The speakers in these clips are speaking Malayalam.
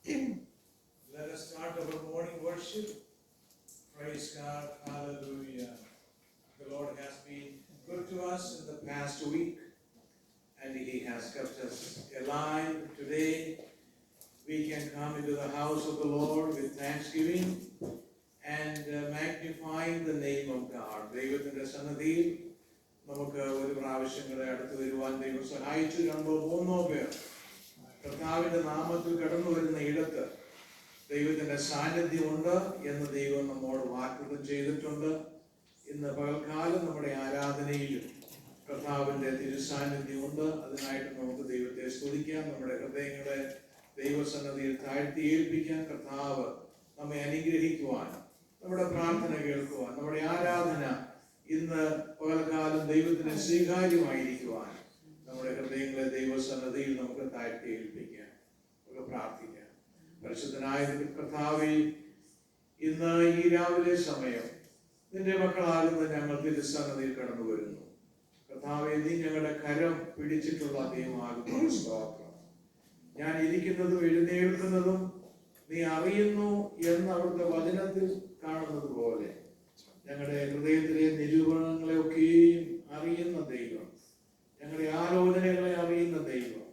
Let us start our morning worship. Praise God. Hallelujah. The Lord has been good to us in the past week, and He has kept us alive. Today, we can come into the house of the Lord with thanksgiving and magnifying the name of God. ദൈവത്തിന്റെ സന്നിധിയിൽ നമുക്ക് ഒരു പ്രാവശ്യങ്ങളെ അടുത്ത് വരുവാൻ ദൈവം സഹായിച്ചു. 2-3 പേർ കർത്താവിന്റെ നാമത്തിൽ കടന്നു വരുന്ന ഇടത്ത് ദൈവത്തിന്റെ സാന്നിധ്യമുണ്ട് എന്ന് ദൈവം നമ്മോട് വാഗ്ദത്തം ചെയ്തിട്ടുണ്ട്. ഇന്ന് പകൽക്കാലം നമ്മുടെ ആരാധനയിലും കർത്താവിന്റെ തിരുസാന്നിധ്യമുണ്ട്. അതിനായിട്ട് നമുക്ക് ദൈവത്തെ സ്തുതിക്കാം. നമ്മുടെ ഹൃദയങ്ങളെ ദൈവസന്നിധിയിൽ താഴ്ത്തി ഏൽപ്പിക്കാൻ. കർത്താവ് നമ്മെ അനുഗ്രഹിക്കുവാൻ, നമ്മുടെ പ്രാർത്ഥന കേൾക്കുവാൻ, നമ്മുടെ ആരാധന ഇന്ന് പകൽക്കാലം ദൈവത്തിന് സ്വീകാര്യമായിരിക്കുവാൻ നമ്മുടെ ഹൃദയങ്ങളെ ദൈവസന്നിധിയിൽ നമുക്ക് താഴ്ത്തി ഏൽപ്പിക്കാം, നമുക്ക് പ്രാർത്ഥിക്കാം. പരിശുദ്ധനായ കർത്താവേ, ഇന്ന് ഈ രാവിലെ സമയം നിന്റെ മക്കളാകുന്ന ഞങ്ങൾ തിരുസന്നിധിയിൽ കടന്നു വരുന്നു. കർത്താവേ, നീ ഞങ്ങളുടെ കരം പിടിച്ചിട്ടുള്ള ദൈവമാകുന്ന സ്തോത്രം. ഞാൻ ഇരിക്കുന്നതും എഴുന്നേൽക്കുന്നതും നീ അറിയുന്നു എന്ന് അവിടുത്തെ വചനത്തിൽ കാണുന്നത് പോലെ ഞങ്ങളുടെ ഹൃദയത്തിലെ നിരൂപണങ്ങളെയൊക്കെയും അറിയുന്ന ദൈവം, ഞങ്ങളുടെ ആലോചനകളെ അറിയുന്ന ദൈവം,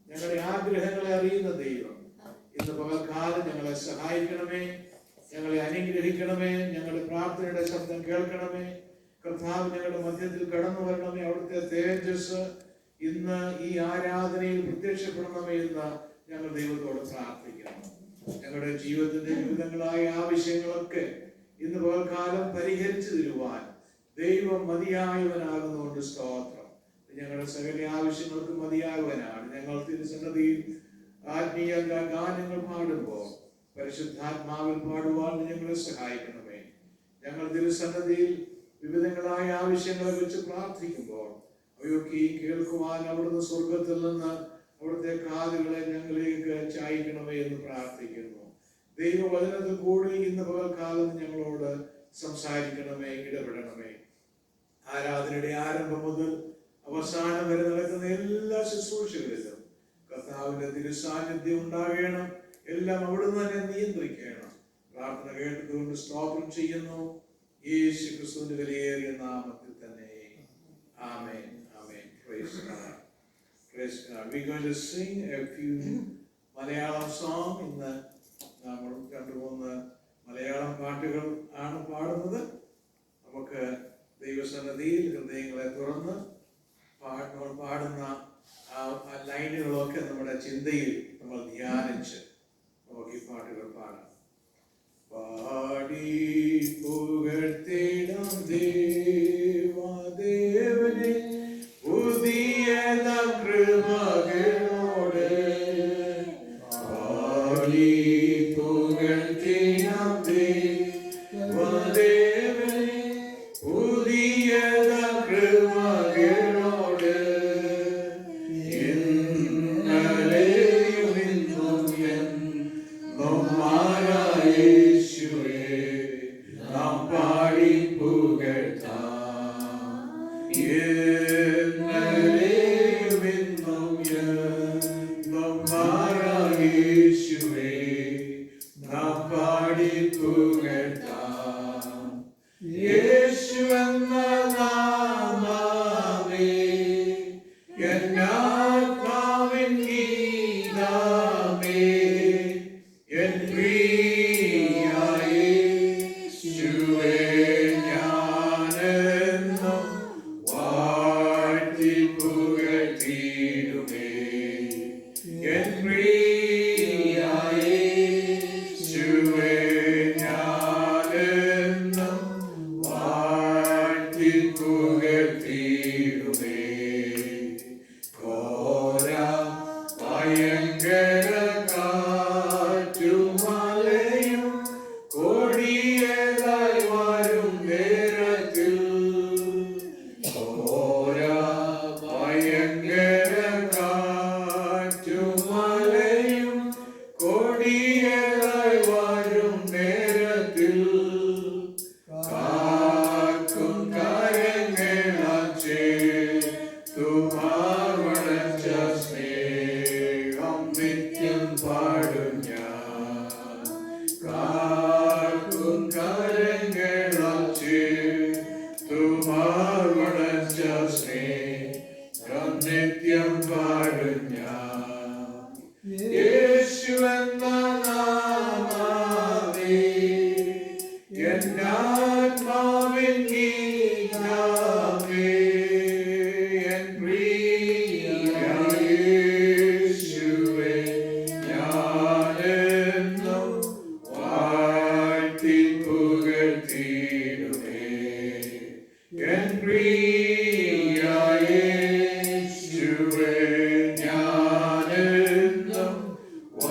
ഞങ്ങളുടെ ആഗ്രഹങ്ങളെ അറിയുന്ന ദൈവം, ഇന്ന് പകൽക്കാലം ഞങ്ങളെ സഹായിക്കണമേ, ഞങ്ങളെ അനുഗ്രഹിക്കണമേ, ഞങ്ങളുടെ പ്രാർത്ഥനയുടെ ശബ്ദം കേൾക്കണമേ. കർത്താവ് ഞങ്ങളുടെ മധ്യത്തിൽ കടന്നു വരണമേ. അവിടുത്തെ തേജസ് ഇന്ന് ഈ ആരാധനയിൽ പ്രത്യക്ഷപ്പെടണമേ എന്ന് ഞങ്ങൾ ദൈവത്തോട് പ്രാർത്ഥിക്കണം. ഞങ്ങളുടെ ജീവിതത്തിന്റെ വിവിധങ്ങളായ ആവശ്യങ്ങളൊക്കെ ഇന്ന് പകൽക്കാലം പരിഹരിച്ചു തരുവാൻ ദൈവം മതിയായവനാകുന്നതുകൊണ്ട് സ്തോത്രം. ഞങ്ങളുടെ സകല ആവശ്യങ്ങൾക്ക് മതിയായവനാണ്. ഞങ്ങൾ തിരുസന്നിധിയിൽ ആത്മീയ ഗാനങ്ങൾ പാടുമ്പോൾ പരിശുദ്ധാത്മാവിൽ പാടുവാൻ ഞങ്ങളെ സഹായിക്കണമേ. ഞങ്ങൾ തിരുസന്നിധിയിൽ വിവിധങ്ങളായ ആവശ്യങ്ങളെ വെച്ച് പ്രാർത്ഥിക്കുമ്പോൾ അവയൊക്കെ കേൾക്കുവാൻ അവിടുന്ന് സ്വർഗത്തിൽ നിന്ന് അവിടുത്തെ കാതുകളെ ഞങ്ങളിലേക്ക് ചായ്ക്കണമേ എന്ന് പ്രാർത്ഥിക്കുന്നു. ദൈവവചനത്തിൽ കൂടി ഇന്ന് പകൽക്കാലം ഞങ്ങളോട് സംസാരിക്കണമേ, ഇടപെടണമേ. ആരാധനയുടെ ആരംഭം മുതൽ അവസാനം വരെ നടക്കുന്ന എല്ലാ ശുശ്രൂഷകളിലും കർത്താവിന്റെ തിരുസാന്നിധ്യം ഉണ്ടാകണം. എല്ലാം അവിടുന്ന് തന്നെ നിയന്ത്രിക്കണം. പ്രാർത്ഥന കേട്ടതുകൊണ്ട് സ്തോത്രം ചെയ്യുന്നു. യേശു ക്രിസ്തുവിന്റെ വിലയേറിയ നാമത്തിൽ തന്നെ. ആമേൻ. ആമേൻ. Praise God. Praise God. We're going to sing a few Malayalam songs. ഇന്ന് നമ്മൾ 2-3 മലയാളം പാട്ടുകൾ ആണ് പാടുന്നത്. നമുക്ക് ദൈവസന്നിധിയിൽ ഹൃദയങ്ങളെ തുറന്ന് പാടുന്ന ആ ലൈനുകളൊക്കെ നമ്മുടെ ചിന്തയിൽ നമ്മൾ ധ്യാനിച്ച് നമുക്ക് ഈ പാട്ടുകൾ പാടാം. പാടി പുകഴ്ത്തിടാം ദേവനെ പുതിയ കൃപകളോടെ. പാടി പുകഴ്ത്തിടാം ദേവനെ പുതിയ കൃപകളോടെ. ഇന്നലെയും ഇന്നും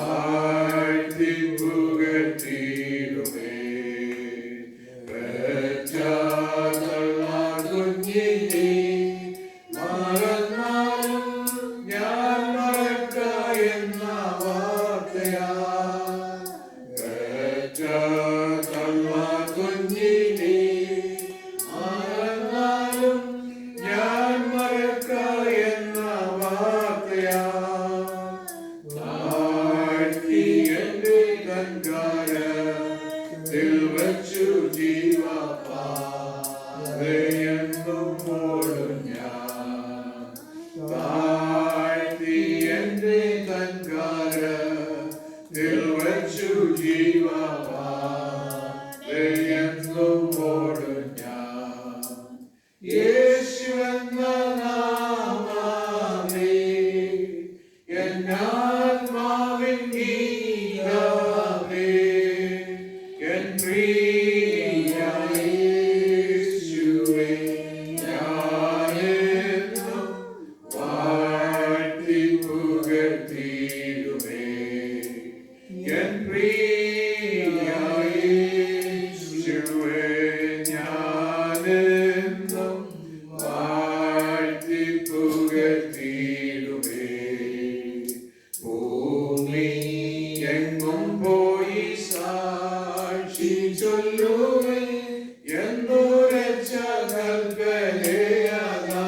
വാഴ്ത്തി പുകഴ്ത്തിയിടുമേ. പെറ്റാതള്ള കുഞ്ഞിനെ മറന്നാലും ഞാൻ മറക്ക എന്ന വാർത്തയാ. പെറ്റാതള്ള കുഞ്ഞിനെ മറന്നാലും ഞാൻ മറക്ക എന്ന വാർത്തയാ. താഴ്ത്തി എന്റെ കൺകാരത്തിൽ വച്ചു ജീവപാതയെന്നും ഓടും ഞാൻ. താഴ്ത്തി എന്റെ കൺകാരത്തിൽ വച്ചു ജീവപാതയെന്നും ഓടും ഞാൻ. യേശുവെന്ന നാമമേ എന്നാത്മാവിൻ ഗീതമേ, എൻ പ്രിയ യേശുവേ, ഞാനെന്നും വാഴ്ത്തി പുകഴ്ത്തിയിടുമേ. എൻ പ്രിയ യേശുവേ, ഞാനെന്നും വാഴ്ത്തി പുകഴ്ത്തിയിടുമേ. ഭൂമി എങ്ങും പോയി സാക്ഷി ചൊല്ലുവേ എന്നുരച്ച കൽപ്പനയതാ.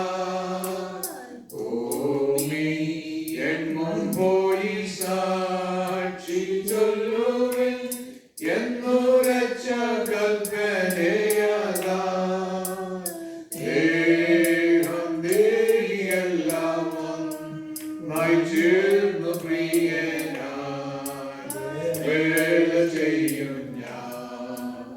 ഭൂമി എങ്ങും പോയി സാക്ഷി ചൊല്ലുവേ എന്നുരച്ച കൽപ്പനയതാ. ദേഹം ദേഹിയെല്ലാം ഒന്നായി ചേർന്നു പ്രിയനായി വേല ചെയ്യും ഞാൻ.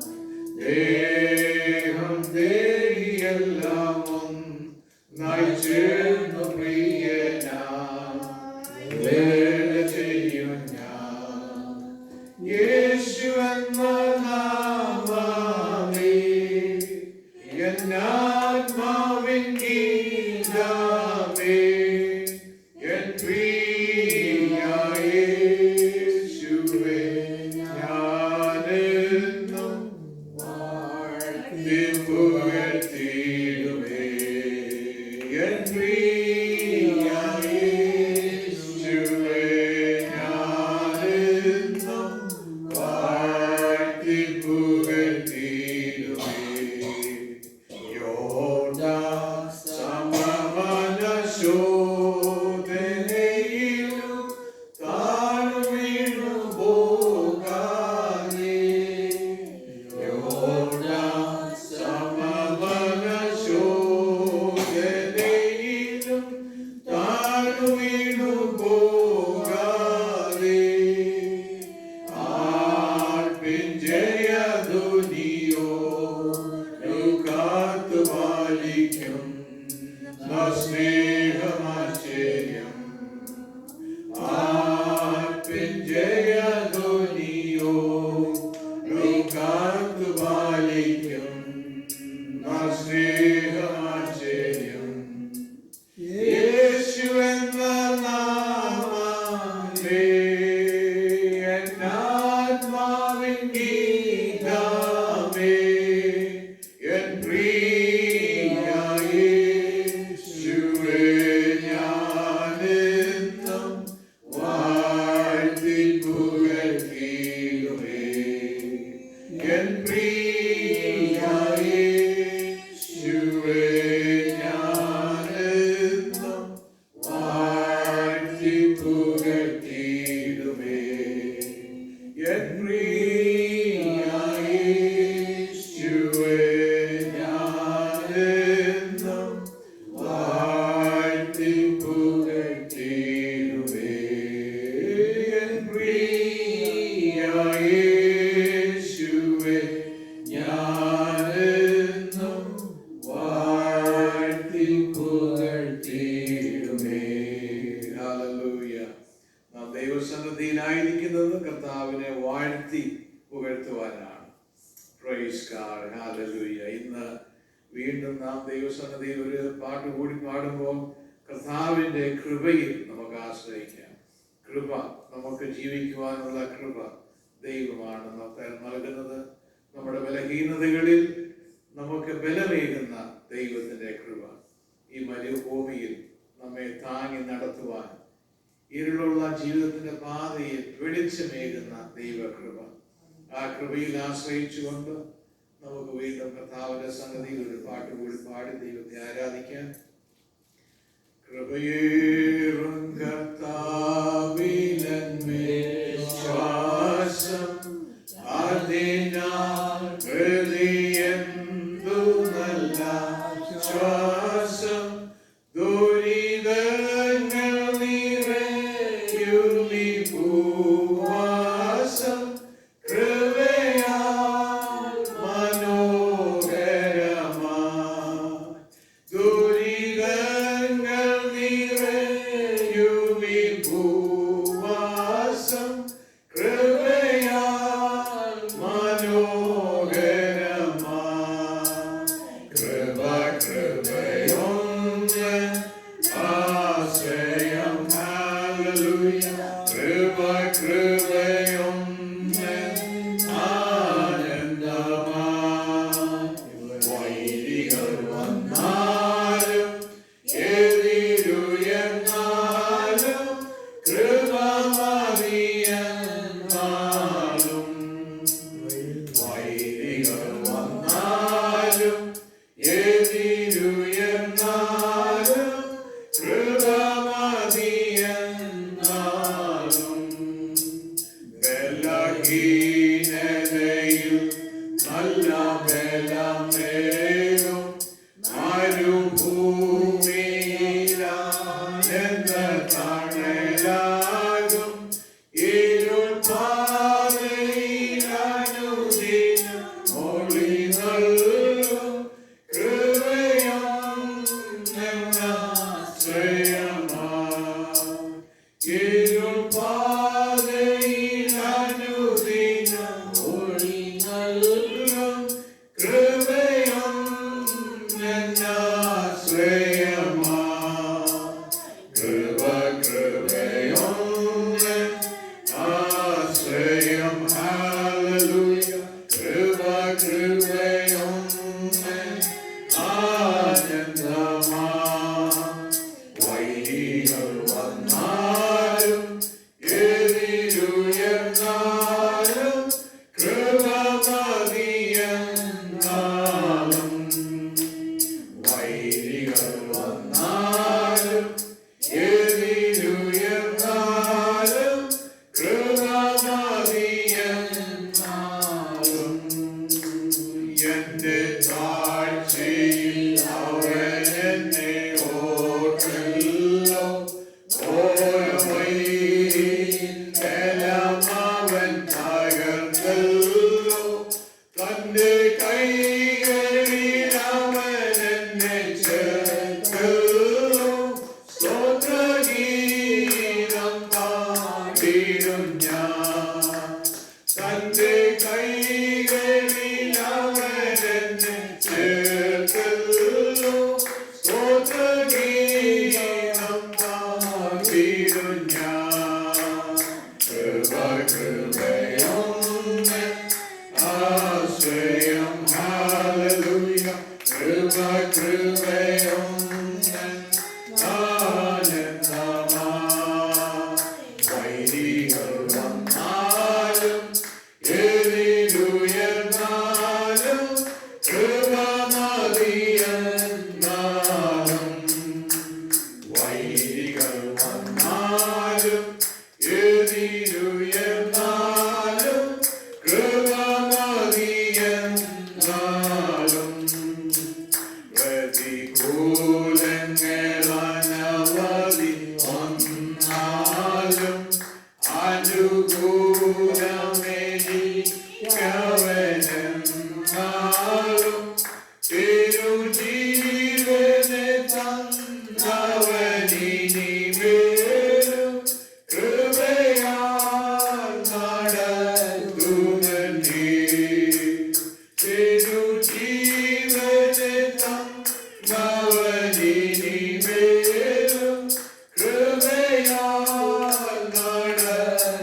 ദേഹം ദേഹിയെല്ലാം ഒന്നായി ചേർന്നു പ്രിയനായി വേല ചെയ്യും ഞാൻ. യേശുവെന്ന നാമമേ എന്നാത്മാവിൻ ഗീതമേ, എൻ പ്രിയ യേശുവേ, ഞാനെന്നും വാഴ്ത്തി പുകഴ്ത്തിയിടുമേ. എൻ പ്രിയ യേശുവേ, ഞാനെന്നും വാഴ്ത്തി പുകഴ്ത്തിയിടുമേ. യോർദാൻ സമവന ശോധനയിലും താണു വീണു പോകാതെ. യോർദാൻ സമവന ശോധനയിലും താണു വീണു പോകാതെ. ആർപ്പിൻ ജയധ്വനിയോ കാത്തു പാലിക്കും സ്നേഹമാശ്ചര്യം. ആർപ്പിൻ ജയധ്വനിയോ കാത്തു പാലിക്കും സ്നേഹമാശ്ചര്യം. യേശുവെന്ന നാമമേ എന്നാത്മാവിൻ ഗീതമേ, എൻ പ്രിയ യേശുവേ, ഞാനെന്നും വാഴ്ത്തി പുകഴ്ത്തിയിടുമേ. എൻ പ്രിയ യേശുവേ, ഞാനെന്നും വാഴ്ത്തി പുകഴ്ത്തിയിടുമേ. എൻ പ്രിയ യേശുവേ, ഞാനെന്നും വാഴ്ത്തി പുകഴ്ത്തിയിടുമേ. എൻ പ്രിയ യേശുവേ, ഞാനെന്നും വാഴ്ത്തി പുകഴ്ത്തിയിടുമേ. ഹല്ലേലൂയ. നാം ദൈവസന്നിധിയിലായിരിക്കുന്നത് കർത്താവിനെ വാഴ്ത്തി പുകഴ്ത്തുവാനാണ്. Price God. ഹല്ലേലൂയ. ഇന്ന് വീണ്ടും നാം ദൈവസന്നിധിയിൽ ഒരു പാട്ട് കൂടി പാടുമ്പോൾ കർത്താവിന്റെ കൃപയിൽ നമുക്ക് ആശ്രയിക്കാം. കൃപ നമുക്ക് ജീവിക്കുവാനുള്ള കൃപ ദൈവമാണ് നമുക്ക് നൽകുന്നത്. നമ്മുടെ ബലഹീനതകളിൽ നമുക്ക് ബലമേകുന്ന ദൈവത്തിൻ്റെ കൃപ ഈ മരുഭൂമിയിൽ നമ്മെ താങ്ങി നടത്തുവാൻ, ഇരുളുള്ള ജീവിതത്തിന്റെ പാതയിൽ വെളിച്ചമേകുന്ന ദൈവകൃപ, ആ കൃപയിൽ ആശ്രയിച്ചുകൊണ്ട് നമുക്ക് വീണ്ടും കർത്താവിന്റെ സന്നിധിയിൽ ഒരു പാട്ട് കൂടി പാടി ദൈവത്തെ ആരാധിക്കാൻ. കൃപയേറും കർത്താവിലന്മേൽ ശ്വാസം അതിനാൽ ഹൃദയന്തു നല്ല ശ്വാസം ദുരിതങ്ങൾ നിറയുമി ഭൂവാസം കൃപയാൽ മനോഹരമാ ദുരിതങ്ങൾ നിറയുമി ഭൂവാസം കൃപയാൽ മനോഹരമാ കൃപ കൃപയൊന്ന് ആശ്രയം ഹല്ലേലൂയ കൃപ കൃപയൊന്ന് ആനന്ദമാ വൈരികൾ വന്നാലും എതിരുയർന്നാലും കൃപ മതിയെന്നാലും വൈരികൾ വന്നാലും എതിരുയർന്നാലും കൃപ മതിയെന്നാലും ബലഹീനതയിൽ നല്ല ബലമേകും മരുഭൂമിയിലാനന്ദ തണലാകും ഇരുൾ പാതയിലനുദിനം മൊഴി നൽകും കൃപയൊന്നാശ്രയമാ ഇരുൾ പാതയിലനുദിനം മൊഴി നൽകും കൃപയൊന്നാശ്രയമാ കൃപ കൃപയൊന്ന് ആശ്രയം ഹല്ലേലൂയ കൃപ കൃപയൊന്ന് ആനന്ദമാ വൈരികൾ വന്നാലും എതിരുയർന്നാലും കൃപ മതിയെന്നാലും വൈരികൾ വന്നാലും എതിരുയർന്നാലും കൃപ മതിയെന്നാലും എന്റെ താഴ്ചയിൽ അവൻ എന്നെ ഓർത്തല്ലോ ഓയ വഴിയിൽ എല്ലാം അവൻ തകർത്തല്ലോ തന്റെ കൈകളിൽ അവൻ എന്നെ ചേർത്തല്ലോ സ്തോത്രഗീതം പാടിടും ഞാൻ തന്റെ കൈകളിൽ അവൻ എന്നെ ചേർത്തല്ലോ സ്തോത്രഗീതം പാടിടും ഞാൻ കൃപ കൃപയൊന്ന് ആശ്രയം ഹല്ലേലൂയ കൃപ കൃപയൊന്ന് ആനന്ദമാ വൈരികൾ വന്നാലും എതിരുയർന്നാലും കൃപ മതിയെന്നാലും വൈരികൾ വന്നാലും എതിരുയർന്നാലും കൃപ മതിയെന്നാലും പ്രതികൂലങ്ങളനവധി വന്നാലും അനുകൂലമെനിക്കവനെന്നാലും തിരുജീവനെ തന്നവനിനി വേലും കൃപയാൽ നടത്തുമെന്നേ തിരുജീവനെ തന്നവനിനി വേലും കൃപയാൽ നടത്തുമെന്നേ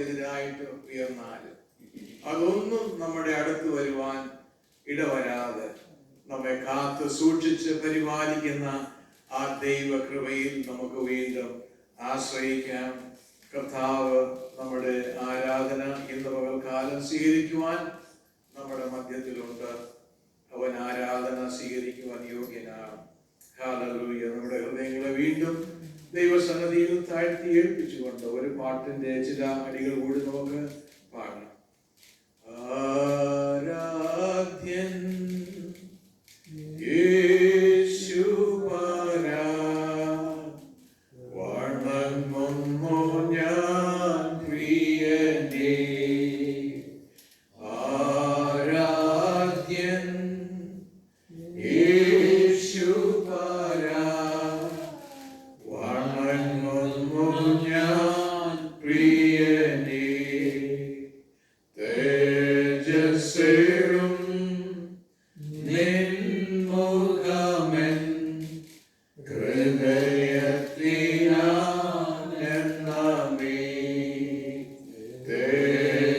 എതിരായിട്ട് ഉയർന്നാലും അതൊന്നും നമ്മുടെ അടുത്ത് വരുവാൻ ഇടവരാതെ നമ്മെ കാത്ത് സൂക്ഷിച്ച് പരിപാലിക്കുന്ന ആ ദൈവകൃപയിൽ നമുക്ക് വീണ്ടും ആശ്രയിക്കാം. കർത്താവ് നമ്മുടെ ആരാധന ഇന്ന് പകൽക്കാലം സ്വീകരിക്കുവാൻ നമ്മുടെ മധ്യത്തിലുണ്ട്. അവൻ ആരാധന സ്വീകരിക്കുവാൻ യോഗ്യനാണ്. ഹല്ലേലൂയ. നമ്മുടെ ഹൃദയങ്ങളെ വീണ്ടും ദൈവസന്നിധിയിൽ താഴ്ത്തി ഏൽപ്പിച്ചുകൊണ്ട് ഒരു പാട്ടിന്റെ ചില അടികൾ കൂടി നമുക്ക് പാടാം. ആരാധ്യൻ യേശുപരാ വണങ്ങുന്നു ഞാൻ പ്രിയനേ. ആരാധ്യൻ യേശുപരാ വണങ്ങുന്നു ഞാൻ പ്രിയനേ. തേജസ്സേറും നിൻമുഖമെൻ ഹൃദയത്തിനാനന്ദമേ. തേജസ്സേറും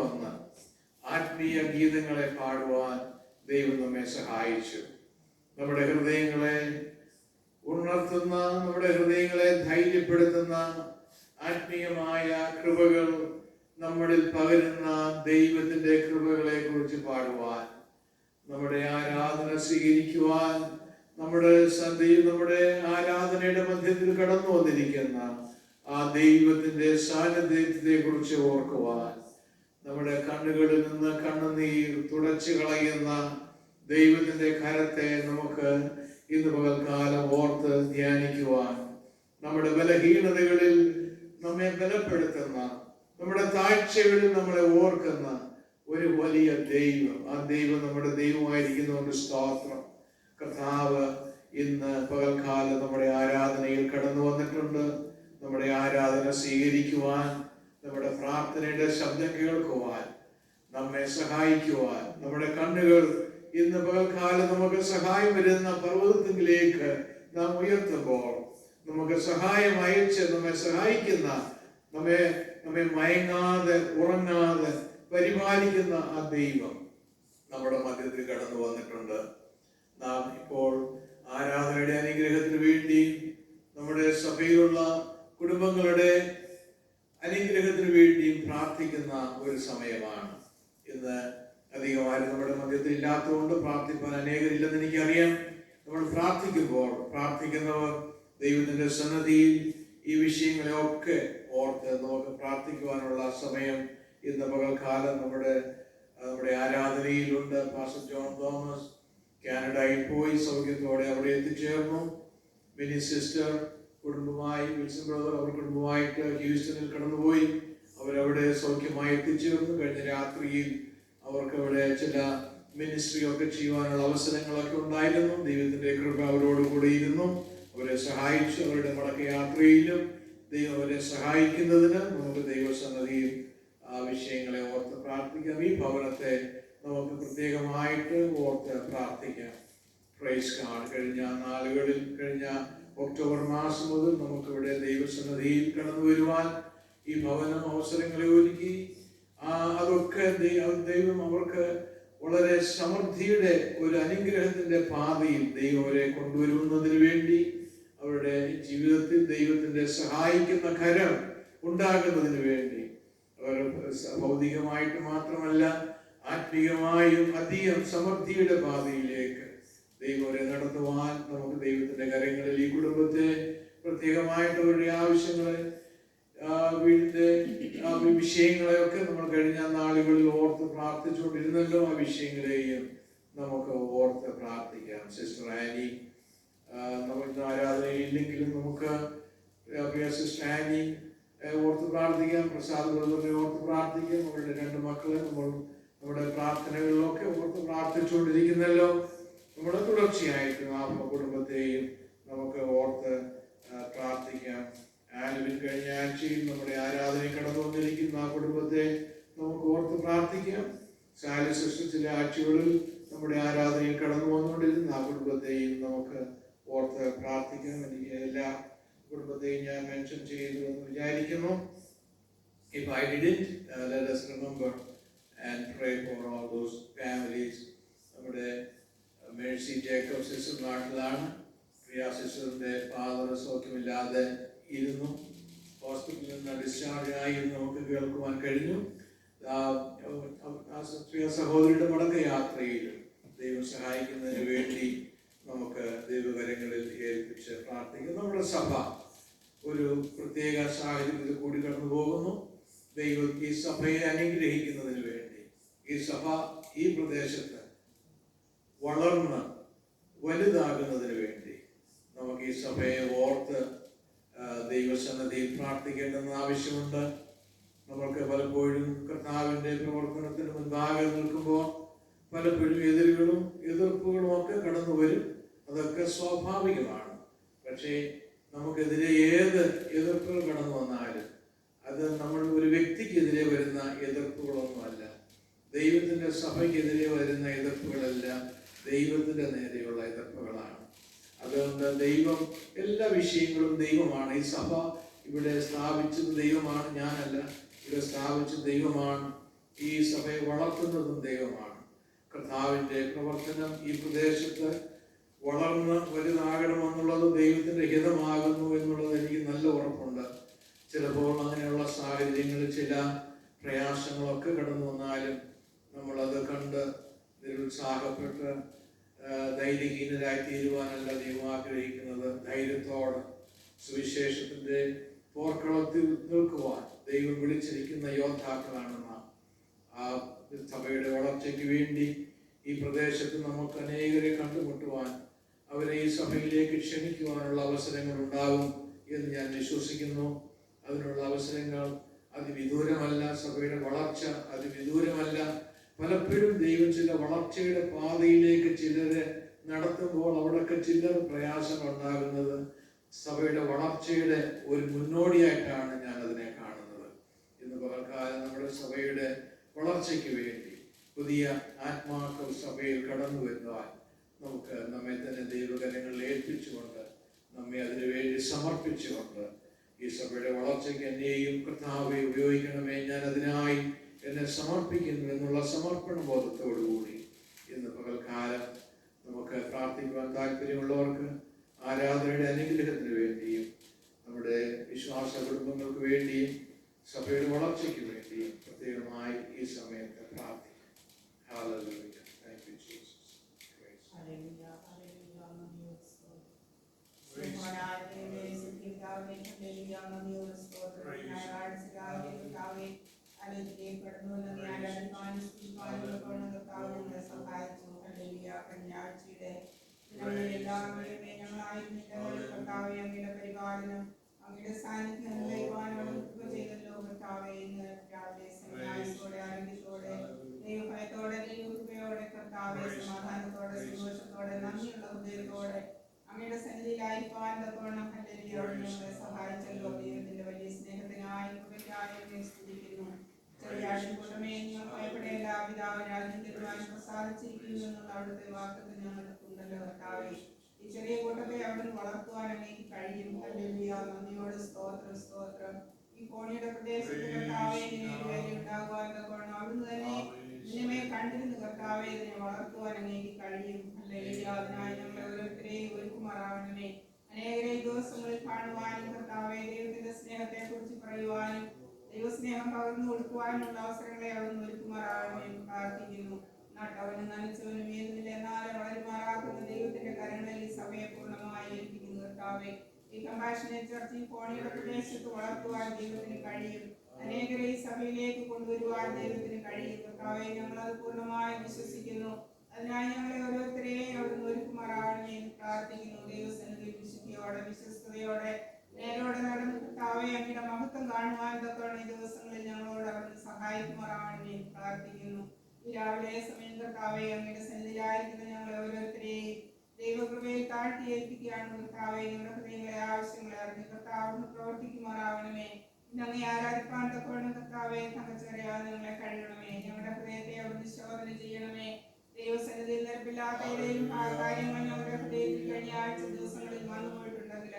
വന്ന് ആത്മീയ ഗീതങ്ങളെ പാടുവാൻ ദൈവം നമ്മെ സഹായിച്ചു. നമ്മുടെ ഹൃദയങ്ങളെ ഉണർത്തുന്ന, നമ്മുടെ ഹൃദയങ്ങളെ ധൈര്യപ്പെടുത്തുന്ന ആത്മീയമായ കൃപകൾ നമ്മളിൽ പകരുന്ന ദൈവത്തിന്റെ കൃപകളെ കുറിച്ച് പാടുവാൻ, നമ്മുടെ ആരാധന സ്വീകരിക്കുവാൻ, നമ്മുടെ ആരാധനയുടെ മധ്യത്തിൽ കടന്നു വന്നിരിക്കുന്ന ആ ദൈവത്തിന്റെ സാന്നിധ്യത്തെ കുറിച്ച് ഓർക്കുവാൻ, നമ്മുടെ കണ്ണുകളിൽ നിന്ന് കണ്ണുനീർ തുടച്ചു കളയുന്ന ദൈവത്തിന്റെ കരത്തെ നമുക്ക് ഇന്ന് പകൽക്കാലം ഓർത്ത് ധ്യാനിക്കുവാൻ, നമ്മുടെ ബലഹീനതകളിൽ നമ്മെ ബലപ്പെടുത്തുന്ന, നമ്മുടെ താഴ്ചകളിൽ നമ്മളെ ഓർക്കുന്ന ഒരു വലിയ ദൈവം, ആ ദൈവം നമ്മുടെ ദൈവമായിരിക്കുന്നതുകൊണ്ട് സ്തോത്രം. കർത്താവ് ഇന്ന് പകൽക്കാലം നമ്മുടെ ആരാധനയിൽ കടന്നു വന്നിട്ടുണ്ട്. നമ്മുടെ ആരാധന സ്വീകരിക്കുവാൻ, നമ്മുടെ പ്രാർത്ഥനയുടെ ശബ്ദം കേൾക്കുവാൻ, നമ്മെ സഹായിക്കുവാൻ, നമ്മുടെ കണ്ണുകൾ ഇന്ന് പകൽക്കാലം നമുക്ക് സഹായം വരുന്ന പർവ്വതത്തിലേക്ക് നാം ഉയർത്തുമ്പോൾ നമുക്ക് സഹായം അയച്ച് നമ്മെ സഹായിക്കുന്ന, നമ്മെ മയങ്ങാതെ ഉറങ്ങാതെ പരിപാലിക്കുന്ന ആ ദൈവം നമ്മുടെ മധ്യത്തിൽ കടന്നു വന്നിട്ടുണ്ട്. നാം ഇപ്പോൾ ആരാധനയുടെ അനുഗ്രഹത്തിന് വേണ്ടി, നമ്മുടെ സഭയിലുള്ള കുടുംബങ്ങളുടെ അനുഗ്രഹത്തിന് വേണ്ടിയും പ്രാർത്ഥിക്കുന്ന ഒരു സമയമാണ്. ഇന്ന് അധികമാരും നമ്മുടെ മധ്യത്തിൽ ഇല്ലാത്തതുകൊണ്ട് പ്രാർത്ഥിപ്പാൻ അനേകരില്ലെന്ന് എനിക്കറിയാം. നമ്മൾ പ്രാർത്ഥിക്കുന്നവർ ദൈവത്തിന്റെ സന്നദ്ധിയിൽ ഈ വിഷയങ്ങളെയൊക്കെ ഓർത്ത് നമുക്ക് പ്രാർത്ഥിക്കുവാനുള്ള സമയം ഇന്ന് പകൽക്കാലം നമ്മുടെ ആരാധനയിലുണ്ട്. പാസ്റ്റർ ജോൺ തോമസ് കാനഡയിൽ പോയി സൗഖ്യത്തോടെ അവിടെ എത്തിച്ചേർന്നു. മിനി സിസ്റ്റർ കുടുംബമായി, വിൽസൺ ബ്രദർ അവർ കുടുംബമായിട്ട് ഹ്യൂസ്റ്റണിൽ കടന്നുപോയി. അവരവിടെ സൗഖ്യമായി എത്തിച്ചേർന്നു. കഴിഞ്ഞ രാത്രിയിൽ അവർക്ക് അവിടെ ചില മിനിസ്ട്രി ഒക്കെ ചെയ്യുവാനുള്ള അവസരങ്ങളൊക്കെ ഉണ്ടായിരുന്നു. ദൈവത്തിന്റെ കൃപ അവരോട് കൂടെ ഇരുന്നു, അവരെ സഹായിച്ചു. അവരുടെ മടക്കയാത്രയിലും ദൈവം അവരെ സഹായിക്കുന്നതിന് നമുക്ക് ദൈവസന്നിധിയിൽ ആ വിഷയങ്ങളെ ഓർത്ത് പ്രാർത്ഥിക്കാം. ഈ ഭവനത്തെ നമുക്ക് പ്രത്യേകമായിട്ട് ഓർത്ത് പ്രാർത്ഥിക്കാം. Praise God. കഴിഞ്ഞ നാളുകളിൽ, കഴിഞ്ഞ ഒക്ടോബർ മാസം മുതൽ നമുക്കിവിടെ ദൈവസന്നിധിയിൽ കടന്നു വരുവാൻ ഈ ഭവനം അവസരങ്ങളെ ഒരുക്കി. അതൊക്കെ ദൈവം അവർക്ക് വളരെ സമൃദ്ധിയുടെ ഒരു അനുഗ്രഹത്തിന്റെ പാതയിൽ ദൈവം അവരെ കൊണ്ടുവരുന്നതിന് വേണ്ടി, അവരുടെ ജീവിതത്തിൽ ദൈവത്തിന്റെ സഹായിക്കുന്ന കരം ഉണ്ടാകുന്നതിന് വേണ്ടി, അവർ ഭൗതികമായിട്ട് മാത്രമല്ല ആത്മീയമായും അധികം സമൃദ്ധിയുടെ പാതയിലേക്ക് ദൈവം അവരെ നടത്തുവാൻ നമുക്ക് ദൈവത്തിന്റെ കരങ്ങളിൽ ഈ കുടുംബത്തെ പ്രത്യേകമായിട്ട് അവരുടെ ആവശ്യങ്ങളെ, വീടിന്റെ വിഷയങ്ങളെയൊക്കെ നമ്മൾ കഴിഞ്ഞ നാളുകളിൽ ഓർത്ത് പ്രാർത്ഥിച്ചുകൊണ്ടിരുന്നല്ലോ. ആ വിഷയങ്ങളെയും നമുക്ക് ഓർത്ത് പ്രാർത്ഥിക്കാം. സിസ്റ്റർ ആനി നമുക്ക് ആരാധനയില്ലെങ്കിലും നമുക്ക് സിസ്റ്റർ ആനി ഓർത്ത് പ്രാർത്ഥിക്കാം. പ്രസാദ് ബ്രദറിനെ ഓർത്ത് പ്രാർത്ഥിക്കാം. അവരുടെ 2 മക്കളെ നമ്മൾ നമ്മുടെ പ്രാർത്ഥനകളിലൊക്കെ ഓർത്ത് പ്രാർത്ഥിച്ചുകൊണ്ടിരിക്കുന്നല്ലോ. നമ്മുടെ തുടർച്ചയായിട്ട് ആ കുടുംബത്തെയും നമുക്ക് ഓർത്ത് പ്രാർത്ഥിക്കാം. ആലുവിൽ കഴിഞ്ഞ ആഴ്ചയിൽ നമ്മുടെ ആരാധനയിൽ കടന്നു വന്നിരിക്കുന്ന ആ കുടുംബത്തെ നമുക്ക് ഓർത്ത് പ്രാർത്ഥിക്കാം. സാലി സിസ്റ്റർ ചില ആഴ്ചകളിൽ നമ്മുടെ ആരാധനയിൽ കടന്നു വന്നുകൊണ്ടിരുന്ന ആ കുടുംബത്തെയും നമുക്ക് ഓർത്ത് പ്രാർത്ഥിക്കാം. എനിക്ക് എല്ലാ കുടുംബത്തെയും ഞാൻ മെൻഷൻ ചെയ്തു എന്ന് വിചാരിക്കുന്നു. If I didn't, let us remember and pray for all those families. നമ്മുടെ മേഴ്സി ജേക്കബ് സിസ്റ്റർ നാട്ടിലാണ്. പ്രിയ സിസ്റ്ററിന്റെ ഫാദർ സൗഖ്യമില്ലാതെ ഇരുന്നു. ഹോസ്പിറ്റലിൽ നിന്ന് ഡിസ്ചാർജ് ആയി എന്ന് നമുക്ക് കേൾക്കുവാൻ കഴിഞ്ഞു. പ്രിയ സഹോദരിയുടെ മടക്കയാത്രയിൽ ദൈവം സഹായിക്കുന്നതിന് വേണ്ടി നമുക്ക് ദൈവകരങ്ങളിൽ ഏൽപ്പിച്ച് പ്രാർത്ഥിക്കും. നമ്മുടെ സഭ ഒരു പ്രത്യേക സാഹചര്യത്തിൽ കൂടി കടന്നു പോകുന്നു. ദൈവം ഈ സഭയെ അനുഗ്രഹിക്കുന്നതിന് വേണ്ടി, ഈ സഭ ഈ പ്രദേശത്ത് വളർന്ന് വലുതാകുന്നതിന് വേണ്ടി നമുക്ക് ഈ സഭയെ ഓർത്ത് ദൈവസന്നിധിയിൽ പ്രാർത്ഥിക്കേണ്ടെന്ന് ആവശ്യമുണ്ട്. നമ്മൾക്ക് പലപ്പോഴും കർത്താവിൻ്റെ പ്രവർത്തനത്തിന് മുൻപാകെ നിൽക്കുമ്പോൾ പലപ്പോഴും എതിർപ്പുകളും ഒക്കെ കടന്നു വരും. അതൊക്കെ സ്വാഭാവികമാണ്. പക്ഷേ നമുക്കെതിരെ ഏത് എതിർപ്പുകൾ കടന്നു വന്നാലും അത് നമ്മൾ ഒരു വ്യക്തിക്കെതിരെ വരുന്ന എതിർപ്പുകളൊന്നുമല്ല. ദൈവത്തിൻ്റെ സഭയ്ക്കെതിരെ വരുന്ന എതിർപ്പുകളെല്ലാം ദൈവത്തിൻ്റെ നേരെയുള്ള എതിർപ്പുകളാണ്. അതുകൊണ്ട് ദൈവം, എല്ലാ വിഷയങ്ങളും ദൈവമാണ്. ഈ സഭ ഇവിടെ സ്ഥാപിച്ചത് ദൈവമാണ്, ഞാനല്ല. ഇവിടെ സ്ഥാപിച്ച ദൈവമാണ്. ഈ സഭയെ വളർത്തുന്നതും ദൈവമാണ്. കർത്താവിൻ്റെ പ്രവർത്തനം ഈ പ്രദേശത്ത് വളർന്ന് വലുതാകണമെന്നുള്ളത് ദൈവത്തിൻ്റെ ഹിതമാകുന്നു എന്നുള്ളത് എനിക്ക് നല്ല ഉറപ്പുണ്ട്. ചിലപ്പോൾ അങ്ങനെയുള്ള സാഹചര്യങ്ങളിൽ ചില പ്രയാസങ്ങളൊക്കെ കടന്നു വന്നാലും നമ്മളത് കണ്ട് നിരുത്സാഹപ്പെട്ട് ധൈര്യഹീനരായി തീരുവാനല്ല ദൈവം ആഗ്രഹിക്കുന്നത്. ധൈര്യത്തോടെ സുവിശേഷത്തിൻ്റെ പോർക്കളത്തിൽ നിൽക്കുവാൻ ദൈവം വിളിച്ചിരിക്കുന്ന യോദ്ധാക്കളാണ് നാം. ആ സഭയുടെ വളർച്ചയ്ക്ക് വേണ്ടി ഈ പ്രദേശത്ത് നമുക്ക് അനേകരെ കണ്ടുമുട്ടുവാൻ, അവരെ ഈ സഭയിലേക്ക് ക്ഷണിക്കുവാനുള്ള അവസരങ്ങൾ ഉണ്ടാകും എന്ന് ഞാൻ വിശ്വസിക്കുന്നു. അതിനുള്ള അവസരങ്ങൾ അതിവിദൂരമല്ല. സഭയുടെ വളർച്ച അതിവിദൂരമല്ല. പലപ്പോഴും ദൈവം ചില വളർച്ചയുടെ പാതയിലേക്ക് ചിലരെ നടത്തുമ്പോൾ അവിടെയൊക്കെ ചിലർ പ്രയാസങ്ങൾ ഉണ്ടാകുന്നത് സഭയുടെ വളർച്ചയുടെ ഒരു മുന്നോടിയായിട്ടാണ് ഞാൻ അതിനെ കാണുന്നത്. ഇന്ന് പകൽക്കാലം നമ്മുടെ സഭയുടെ വളർച്ചയ്ക്ക് വേണ്ടി പുതിയ ആത്മാക്കൾ സഭയിൽ കടന്നു വരുവാൻ നമുക്ക് നമ്മെ തന്നെ ദൈവകരങ്ങളിൽ ഏൽപ്പിച്ചുകൊണ്ട് നമ്മെ അതിനുവേണ്ടി സമർപ്പിച്ചുകൊണ്ട് ഈ സഭയുടെ വളർച്ചയ്ക്ക് എന്നെയും കർത്താവെ ഉപയോഗിക്കണമേ, ഞാൻ അതിനായി എന്നെ സമർപ്പിക്കുന്നു എന്നുള്ള സമർപ്പണ ബോധത്തോടുകൂടി ഇന്ന് പകൽക്കാലം നമുക്ക് പ്രാർത്ഥിക്കുവാൻ താല്പര്യമുള്ളവർക്ക് ആരാധനയുടെ അനുഗ്രഹത്തിന് വേണ്ടിയും നമ്മുടെ വിശ്വാസ കുടുംബങ്ങൾക്ക് വേണ്ടിയും സഭയുടെ വളർച്ചയ്ക്ക് വേണ്ടിയും പ്രത്യേകമായി ഈ സമയത്ത് പ്രാർത്ഥിക്കാം. Hallelujah. Thank you, Jesus. Hallelujah. Hallelujah. പരിപാലനം അങ്ങയുടെ സാന്നിധ്യം ചെയ്തല്ലോ കർത്താവേ. ഇന്ന് രാവിലെ സന്യാസത്തോടെ ആരോഗ്യത്തോടെ ദൈവഭയത്തോടെ ദൈവകൃപയോടെ കർത്താവെ സമാധാനത്തോടെ സന്തോഷത്തോടെ നന്ദിയുള്ള ഹൃദയത്തോടെ അങ്ങയുടെ സന്നിധിയിലായിരിക്കാൻ തക്കവണ്ണം ഞങ്ങളെ സഹായിച്ചല്ലോ. ദൈവത്തിന്റെ വലിയ സ്നേഹത്തിനായി കൃപയ്ക്കായി അങ്ങയെ സ്തുതിക്കുന്നു. ചെറിയ കൂട്ടമേ നിങ്ങൾ ഭയപ്പെടേണ്ട, പിതാവ് രാജ്യം തരുവാൻ പ്രസാദിച്ചിരിക്കുന്നു എന്നുള്ള അവിടുത്തെ വാക്കത്തിൽ ഞങ്ങൾക്കുണ്ടല്ലോ കർത്താവെ. ഈ ചെറിയ കൂട്ടത്തെ അവിടുന്ന് വളർത്തുവാൻ അങ്ങേക്ക് കഴിയും. ഹല്ലേലൂയ. നന്ദിയോട് സ്തോത്രം സ്തോത്രം. ഈ കോണിയുടെ പ്രദേശത്ത് കർത്താവെ വേണ്ടി ഉണ്ടാകുവാൻ തക്കവണ്ണം അവിടുന്ന് തന്നെ നിന്നെ കണ്ടിരുന്നു കർത്താവെ. ഇതിനെ വളർത്തുവാൻ അങ്ങേക്ക് കഴിയും. ഹല്ലേലൂയ. അതിനായി ഞങ്ങൾ ഓരോരുത്തരെയും ഒരുക്കുമാറാവണമേ. അനേകരെ ദിവസങ്ങളിൽ കാണുവാനും കർത്താവെ ദൈവത്തിന്റെ സ്നേഹത്തെ കുറിച്ച് പറയുവാനും ദൈവസ്നേഹം പകർന്നു കൊടുക്കുവാനുള്ള അവസരങ്ങളെ അവിടുന്ന് ഒരുക്കുമാറാവണമേ പ്രാർത്ഥിക്കുന്നു. നട്ടവനും നനച്ചവനും ഏതുമില്ല എന്നാലും വളരുമാറാക്കുന്ന ദൈവത്തിന്റെ കരങ്ങളിൽ ഈ സഭയെ പൂർണ്ണമായി ഏൽപ്പിക്കുന്നു കർത്താവെ. ഈ കമ്പാഷനേറ്റ് ചർച്ച് ഈ കോണിയുടെ പ്രദേശത്ത് വളർത്തുവാൻ ദൈവത്തിന് കഴിയും. അനേകരെ ഈ സഭയിലേക്ക് കൊണ്ടുവരുവാൻ ദൈവത്തിന് കഴിയും കർത്താവെ. ഞങ്ങളത് പൂർണ്ണമായി വിശ്വസിക്കുന്നു. അതിനായി ഞങ്ങളെ ഓരോരുത്തരെയും അവിടുന്ന് ഒരുക്കുമാറാവണമേ എന്ന് പ്രാർത്ഥിക്കുന്നു. ദൈവസന്നിധിയിൽ വിശുദ്ധിയോടെ വിശ്വസ്തയോടെ നേരോടെ നടന്ന് കർത്താവെ അങ്ങയുടെ മഹത്വം കാണുവാൻ തക്കവണ്ണം ഈ ദിവസങ്ങളിൽ ഞങ്ങളോട് അവിടുന്ന് സഹായിക്കുമാറാവണമേ എന്ന് പ്രാർത്ഥിക്കുന്നു. ഈ രാവിലെ സമയം കർത്താവെ അങ്ങയുടെ സന്നിധിയിലായിരിക്കുന്ന ഞങ്ങളെ ഓരോരുത്തരെയും ദൈവകൃപയിൽ താഴ്ത്തി ഏൽപ്പിക്കുകയാണ് കർത്താവെ. ഞങ്ങളുടെ ഹൃദയങ്ങളെ ആവശ്യങ്ങളെ അറിഞ്ഞ് കർത്താവിന് പ്രവർത്തിക്കുമാറാവണമേ. ഇന്ന് അങ്ങേ ആരാധിക്കാൻ തക്കവണ്ണം കർത്താവെ തങ്കച്ചറിയാതെ ഞങ്ങളെ കഴിയണമേ. ഞങ്ങളുടെ ഹൃദയത്തെ അവിടുന്ന് ശോധന ചെയ്യണമേ. ദൈവസന്നിധിയിൽ നിരപ്പില്ലാത്ത ഏതെങ്കിലും കാര്യങ്ങൾ ഞങ്ങളുടെ ഹൃദയത്തിൽ കഴിഞ്ഞ ആഴ്ച ദിവസങ്ങളിൽ വന്നു പോയിട്ടുണ്ടെങ്കിൽ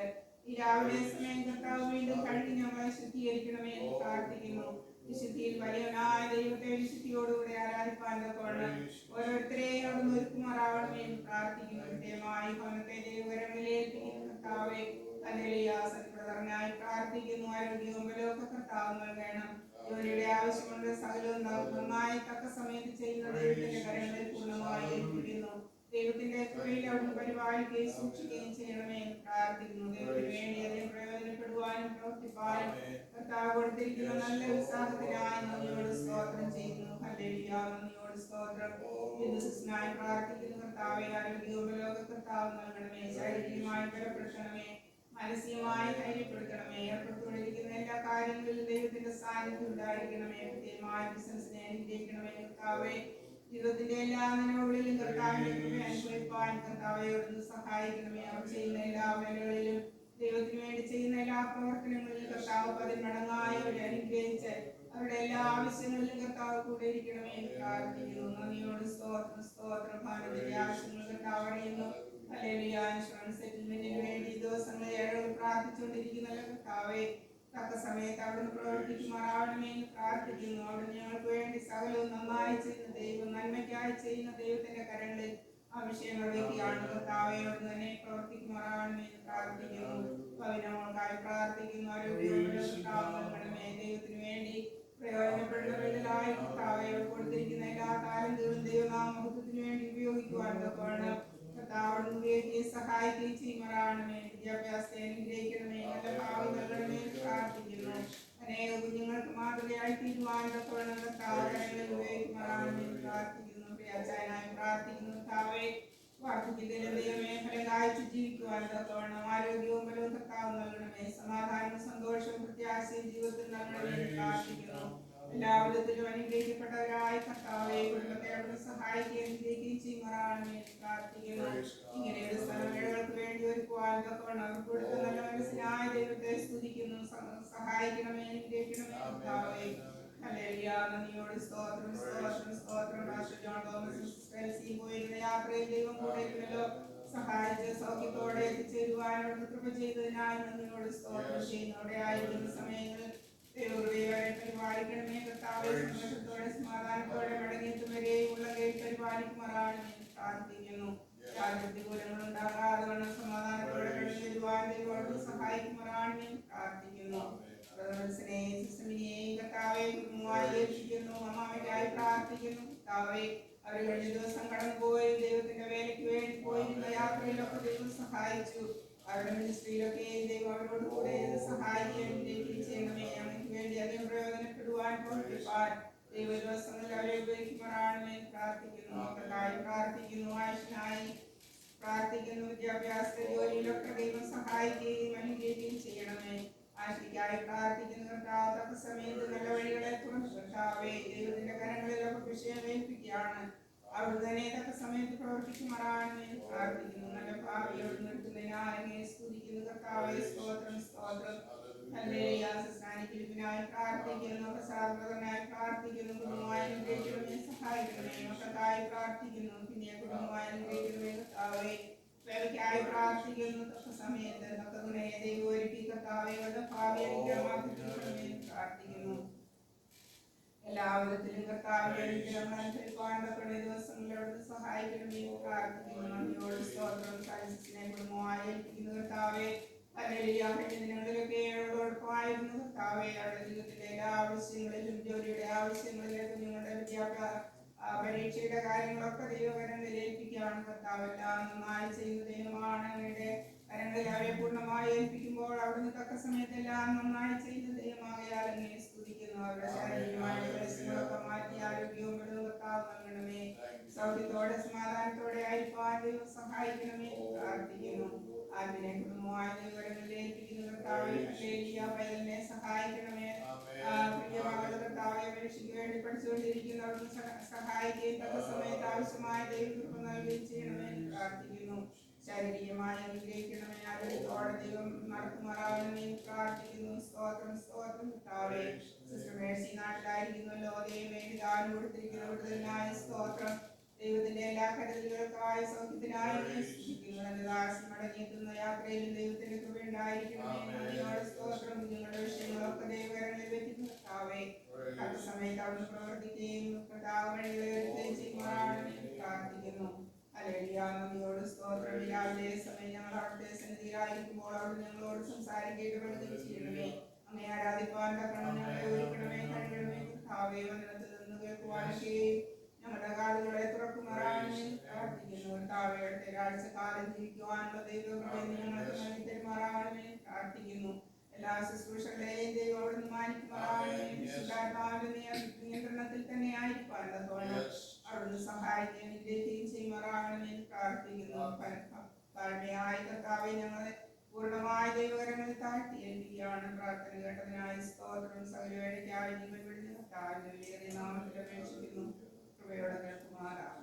ഈ രാവിലെ സമയം കർത്താവ് വീണ്ടും കഴുകി ഞങ്ങളെ ശുദ്ധീകരിക്കണമേ എന്ന് പ്രാർത്ഥിക്കുന്നു. വിശുദ്ധിയിൽ വലിയവനായ ദൈവത്തെ വിശുദ്ധിയോടുകൂടി ആരാധിപ്പാൻ തക്കവണ്ണം ഓരോരുത്തരെയും അവിടുന്ന് ഒരുക്കുമാറാവണമേ എന്ന് പ്രാർത്ഥിക്കുന്നു. കൃത്യമായി ഭവനത്തെ ദൈവകരങ്ങളിൽ ഏൽപ്പിക്കുന്നു കർത്താവെ. സത്യപ്രദർനായി പ്രാർത്ഥിക്കുന്നു. ആരോഗ്യവും ബലമൊക്കെ കർത്താവ് നൽകണം. ജോലിയുടെ ആവശ്യമുണ്ട്. സകലവും നന്നായി തക്ക സമയത്ത് ചെയ്യുന്ന ദൈവത്തിന്റെ കരങ്ങളിൽ പൂർണ്ണമായി ഏൽപ്പിക്കുന്നു. ദൈവത്തിന്റെ കൃപയിൽ അവിടുന്ന് പരിപാലിക്കുകയും സൂക്ഷിക്കുകയും ചെയ്യണമേ എന്ന് പ്രാർത്ഥിക്കുന്നു. ദൈവത്തിന് വേണ്ടി അതിന് പ്രയോജനപ്പെടുവാനും പ്രവർത്തിപ്പാനും കർത്താവ് കൊടുത്തിരിക്കുന്ന നല്ല ഉത്സാഹത്തിനായി നന്ദിയോട് സ്തോത്രം ചെയ്യുന്നു. ഹല്ലേലൂയ. നന്ദിയോട് സ്തോത്രം. ബിസിനസ്സിനായി പ്രാർത്ഥിക്കുന്നു കർത്താവെ. ആരോഗ്യവും ബലമൊക്കെ കർത്താവ് നൽകണമേ. ശാരീരികമായി ബലപ്പെടുത്തണമേ. മാനസികമായി ധൈര്യപ്പെടുത്തണമേ. ഏർപ്പെട്ടുകൊണ്ടിരിക്കുന്ന എല്ലാ കാര്യങ്ങളിലും ദൈവത്തിന്റെ സാന്നിധ്യം ഉണ്ടായിരിക്കണമേ. കൃത്യമായി ബിസിനസ്സിനെ അനുഗ്രഹിക്കണമേ കർത്താവെ. ജീവിതത്തിന്റെ എല്ലാ നിലവുകളിലും കർത്താവിന്റെ കൃപ അനുഭവിപ്പാൻ കർത്താവെ അവിടുന്ന് സഹായിക്കണമേ. അവർ ചെയ്യുന്ന എല്ലാ വേലകളിലും ദൈവത്തിന് വേണ്ടി ചെയ്യുന്ന എല്ലാ പ്രവർത്തനങ്ങളിലും കർത്താവ് പതിന്മടങ്ങായി അവരെ അനുഗ്രഹിച്ച് അവരുടെ എല്ലാ ആവശ്യങ്ങളിലും കർത്താവ് കൂടെ ഇരിക്കണമേ എന്ന് പ്രാർത്ഥിക്കുന്നു. നന്ദിയോട് സ്തോത്രം സ്തോത്രം. ഭാരതത്തിന്റെ ആവശ്യങ്ങൾ കർത്താവ് അറിയുന്നു. ഹല്ലേലൂയ. ഇൻഷുറൻസ് സെറ്റിൽമെന്റിന് വേണ്ടി ദിവസങ്ങളിൽ ഏഴോട് പ്രാർത്ഥിച്ചുകൊണ്ടിരിക്കുന്ന കർത്താവെ തക്ക സമയത്ത് അവിടുന്ന് പ്രവർത്തിക്കുമാറാവണമേ എന്ന് പ്രാർത്ഥിക്കുന്നു. അവിടുന്ന് ഞങ്ങൾക്ക് വേണ്ടി സകലവും നന്നായി ചെയ്യുന്ന ദൈവം, നന്മയ്ക്കായി ചെയ്യുന്ന ദൈവത്തിന്റെ കരങ്ങളിൽ ആ വിഷയങ്ങൾ വയ്ക്കുകയാണ്. കർത്താവേ, അവിടുന്ന് തന്നെ പ്രവർത്തിക്കുമാറാവണമേ എന്ന് പ്രാർത്ഥിക്കുന്നു. ഭവനങ്ങൾക്കായി പ്രാർത്ഥിക്കുന്നു. ആരോഗ്യമേ ദൈവത്തിന് വേണ്ടി പ്രയോജനപ്പെടുന്നവരിലായി കർത്താവെ കൊടുത്തിരിക്കുന്ന എല്ലാ താലന്തുകളും ദൈവനാമത്തിന് വേണ്ടി ഉപയോഗിക്കുവാൻ തക്കവണ്ണം കർത്താവിനെ ഉപയോഗിക്കുകയും സഹായിക്കുകയും ചെയ്യുമാറാകണമേ. വിദ്യാഭ്യാസത്തെ അനുഗ്രഹിക്കണമേ, നല്ല ഭാവി നൽകണമേ പ്രാർത്ഥിക്കുന്നു. അനേക കുഞ്ഞുങ്ങൾക്ക് മാതൃകയായി തീരുമാനം തക്കവണ്ണം കർത്താവിനെ ഉപയോഗിക്കുമാറാകണമേ പ്രാർത്ഥിക്കുന്നു. പ്രിയാച്ചായനായി പ്രാർത്ഥിക്കുന്നു. കർത്താവെ, വാർദ്ധക്യത്തിലെ ദൈവമേ ഫലം കാഴ്ച ജീവിക്കുവാൻ തക്കവണ്ണം ആരോഗ്യവും ബലവും കർത്താവ് നൽകണമേ. സമാധാനവും സന്തോഷവും പ്രത്യാശയും ജീവിതത്തിൽ നൽകണമേ പ്രാർത്ഥിക്കുന്നു. എല്ലാവിധത്തിലും അനുഗ്രഹിക്കപ്പെട്ടവരായ കർത്താവെ, കുടുംബത്തെ അവിടുന്ന് സഹായിക്കുകയും അനുഗ്രഹിക്കുകയും ചെയ്യുമാറാകണമേ പ്രാർത്ഥിക്കുന്നു. ഇങ്ങനെയുള്ള സ്ഥലങ്ങൾക്ക് വേണ്ടി ഒരുക്കുവാൻ തക്കവണ്ണം അവർ കൊടുത്ത നല്ല മനസ്സിനായ ദൈവത്തെ സ്തുതിക്കുന്നു. സഹായിക്കണമേ, അനുഗ്രഹിക്കണമേ കർത്താവെ. ഹല്ലേലൂയ. നന്ദിയോട് സ്തോത്രം, സ്തോത്രം, സ്തോത്രം. പാസ്റ്റർ ജോൺ തോമസ് സിസ്റ്റർ പോയിരുന്ന യാത്രയിൽ ദൈവം കൂടെ ഇരുന്നല്ലോ. സഹായിച്ച് സൗഖ്യത്തോടെ എത്തിച്ചേരുവാനോട് കൃപ ചെയ്തതിനായി നന്ദിയോട് സ്തോത്രം ചെയ്യുന്നു. അവിടെ ആയിരിക്കുന്ന സമയങ്ങളിൽ ദൈവകൃപയോടെ പരിപാലിക്കണമേ കർത്താവെ. സന്തോഷത്തോടെ സമാധാനത്തോടെ മടങ്ങിയെത്തുവരെ ഉള്ള കയ്യിൽ പരിപാലിക്കുമാറാകണമേ പ്രാർത്ഥിക്കുന്നു. പ്രതികൂലങ്ങൾ ഉണ്ടാകാതെ വണ്ണം സമാധാനത്തോടെ കടന്നു വരുവാൻ ദൈവത്തോട് സഹായിക്കുമാറാകണമേ പ്രാർത്ഥിക്കുന്നു. കർത്താവെ കുടുംബമായി ഏൽപ്പിക്കുന്നു. അമ്മാമയ്ക്കായി പ്രാർത്ഥിക്കുന്നു. കർത്താവെ, അവർ കഴിഞ്ഞ ദിവസം കടന്നുപോയി ദൈവത്തിന്റെ വേലയ്ക്ക് വേണ്ടി പോയിരുന്ന യാത്രയിലൊക്കെ ദൈവം സഹായിച്ചു. അവരുടെ മിനിസ്ട്രിയിലൊക്കെ ദൈവം അവരോട് കൂടെ സഹായിക്കുകയും ചെയ്യണമേ. ഞങ്ങൾക്ക് വേണ്ടി അധികം പ്രയോജനപ്പെടുവാൻ പ്രവർത്തിപ്പാൻ ദൈവ ദിവസങ്ങളിൽ അവരെ ഉപയോഗിക്കുമാറാകണമേ പ്രാർത്ഥിക്കുന്നു. മക്കൾക്കായി പ്രാർത്ഥിക്കുന്നു. ആയുഷിനായി പ്രാർത്ഥിക്കുന്നു. വിദ്യാഭ്യാസ ജോലിയിലൊക്കെ ദൈവം സഹായിക്കുകയും അനുഗ്രഹിക്കുകയും ചെയ്യണമേ. ആശയ്ക്കായി പ്രാർത്ഥിക്കുന്ന കർത്താവ് തക്ക സമയത്ത് നല്ല വഴികളെ തുറന്നു കർത്താവേ. ദൈവത്തിന്റെ കരങ്ങളിലൊക്കെ വിഷയം ഏൽപ്പിക്കുകയാണ്. അവിടുന്ന് തന്നെ തക്ക സമയത്ത് പ്രവർത്തിക്കുമാറാകണമേ പ്രാർത്ഥിക്കുന്നു. നല്ല ഭാവിയോട് നിർത്തുന്നതിനായി സ്തുതിക്കുന്നു കർത്താവേ. സ്തോത്രം, സ്തോത്രം. ഹല്ലേലൂയ. ഫിലിപ്പിനായി പ്രാർത്ഥിക്കുന്നു. പ്രസാദനായി പ്രാർത്ഥിക്കുന്നു. കുടുംബമായി അനുഗ്രഹിക്കണമേ, സഹായിക്കണമേ. മക്കൾക്കായി പ്രാർത്ഥിക്കുന്നു. പിന്നെ കുടുംബമായി അനുഗ്രഹിക്കണമേ കർത്താവേ. വേലയ്ക്കായി പ്രാർത്ഥിക്കുന്നു. തക്ക സമയത്ത് തക്ക ഗുണയെ ദൈവം ഒരുക്കി കർത്താവേ ഭാവി അനുഗ്രഹമാക്കണമേ പ്രാർത്ഥിക്കുന്നു. എല്ലാവിധത്തിലും കർത്താവെ അനുഗ്രഹം ദിവസങ്ങളോട് സഹായിക്കണമേ പ്രാർത്ഥിക്കുന്നു. നന്ദിയോട് സ്തോത്രം. സൈൻസിനെ കുടുംബമായി ഏൽപ്പിക്കുന്നു കർത്താവെ. ദിനങ്ങളിലൊക്കെ ഏഴോടൊപ്പമായിരുന്നു കർത്താവെ. അവരുടെ ജീവിതത്തിലെ എല്ലാ ആവശ്യങ്ങളിലും ജോലിയുടെ ആവശ്യങ്ങളിലെ കുഞ്ഞുങ്ങളുടെ വിദ്യാഭ്യാസ പരീക്ഷയുടെ കാര്യങ്ങളൊക്കെ ദൈവകരങ്ങളിൽ ഏൽപ്പിക്കുകയാണ് കർത്താവ്. എല്ലാം നന്നായി ചെയ്യുന്ന ദൈവമാണ്. അങ്ങയുടെ കരങ്ങളിൽ അവരെ പൂർണ്ണമായി ഏൽപ്പിക്കുമ്പോൾ അവിടുന്ന് തക്ക സമയത്ത് എല്ലാം നന്നായി ചെയ്യുന്ന ദൈവമാകയാൽ അങ്ങനെ സ്തുതിക്കുന്നു. അവരുടെ ശാരീരികമായ പ്രശ്നങ്ങളൊക്കെ മാറ്റി ആരോഗ്യവും ബലവും കർത്താവ് നൽകണമേ. സൗഖ്യത്തോടെ സമാധാനത്തോടെ ആയിരിക്കാൻ ദൈവം സഹായിക്കണമേ പ്രാർത്ഥിക്കുന്നു. ആദ്യനെ കുടുംബമായ ദൈവകരങ്ങളിൽ ഏൽപ്പിക്കുന്ന കർത്താവെ പൈതലിനെ സഹായിക്കണമേ. പ്രിയമാകുന്ന കർത്താവെ, പരീക്ഷയ്ക്ക് വേണ്ടി പഠിച്ചുകൊണ്ടിരിക്കുന്ന അവിടുന്ന് സഹായിക്കുകയും തക്ക സമയത്ത് ആവശ്യമായ ദൈവകൃപ നൽകുകയും ചെയ്യണമേ പ്രാർത്ഥിക്കുന്നു. ശാരീരികമായി അനുഗ്രഹിക്കണമേ. ആരോഗ്യത്തോടെ ദൈവം നടക്കുമാറാകണമേ പ്രാർത്ഥിക്കുന്നു. സ്തോത്രം, സ്തോത്രം കർത്താവേ. സിസ്റ്റർ മേഴ്സി നാട്ടിലായിരിക്കുന്നല്ലോ. ദൈവമേ, ദാനം കൊടുത്തിരിക്കുന്ന വിടുതലിനായി സ്തോത്രം. ദൈവത്തിന്റെ എല്ലാ കരുതലുകൾക്കായി സൗഖ്യത്തിനായി സൂക്ഷിക്കുന്നു. എന്റെ ദാസി മടങ്ങിയെത്തുന്ന യാത്രയിലും ദൈവത്തിന്റെ കൃപ ഉണ്ടായിരിക്കണമേ. നന്ദിയോടെ സ്തോത്രം. നിങ്ങളുടെ വിഷയങ്ങളൊക്കെ ദൈവകരങ്ങളിൽ വെക്കുന്ന കർത്താവേ. തക്ക സമയത്ത് അവിടുന്ന് പ്രവർത്തിക്കുകയും കർത്താവ് വഴികളെ വരുത്തുകയും ചെയ്യുമാറാകണമേ പ്രാർത്ഥിക്കുന്നു. ഹല്ലേലൂയ. നന്ദിയോട് സ്തോത്രം. രാവിലെ സമയം ഞങ്ങൾ അവിടുത്തെ സന്നിധിയിലായിരിക്കുമ്പോൾ അവിടുന്ന് ഞങ്ങളോട് സംസാരിക്കേണ്ടപ്പെടുകയും ചെയ്യണമേ. അങ്ങനെ ആരാധിപ്പാൻ തക്കണം ഞങ്ങളെ ഒരുക്കണമേ, കഴുകണമേ കർത്താവേ. വചനത്തിൽ നിന്ന് കേൾക്കുവാനൊക്കെയും ഞങ്ങളുടെ കാതുകളെ തുറക്കുമാറാകണമേ പ്രാർത്ഥിക്കുന്നു. കർത്താവേ, അടുത്ത ആഴ്ചക്കാലം ജീവിക്കുവാനുള്ള ദൈവകൃപ ഞങ്ങൾക്ക് നൽകി തരുമാറാകണമേ പ്രാർത്ഥിക്കുന്നു. എല്ലാ ശുശ്രൂഷകളെയും ദൈവം അവിടുന്ന് മാനിക്കുമാറാകണമേ. വിശുദ്ധാത്മാവിന്റെ നിയന്ത്രണത്തിൽ തന്നെ ആയിരിക്കാൻ തക്കവണ്ണം അവിടുന്ന് സഹായിക്കുകയും അനുഗ്രഹിക്കുകയും ചെയ്യുമാറാകണമേ പ്രാർത്ഥിക്കുന്നു. താഴ്മയായ കർത്താവെ, ഞങ്ങളെ പൂർണ്ണമായ ദൈവകരങ്ങളിൽ താഴ്ത്തി ഏൽപ്പിക്കുകയാണ്. പ്രാർത്ഥന കേട്ടതിനായി സ്തോത്രം. സകലവേളയ്ക്കായി ജീവൻ വിടുന്ന കർത്താവിന്റെ നാമത്തിൽ അപേക്ഷിക്കുന്നു. കൃപയോടെ കേൾക്കുമാറാകണമേ.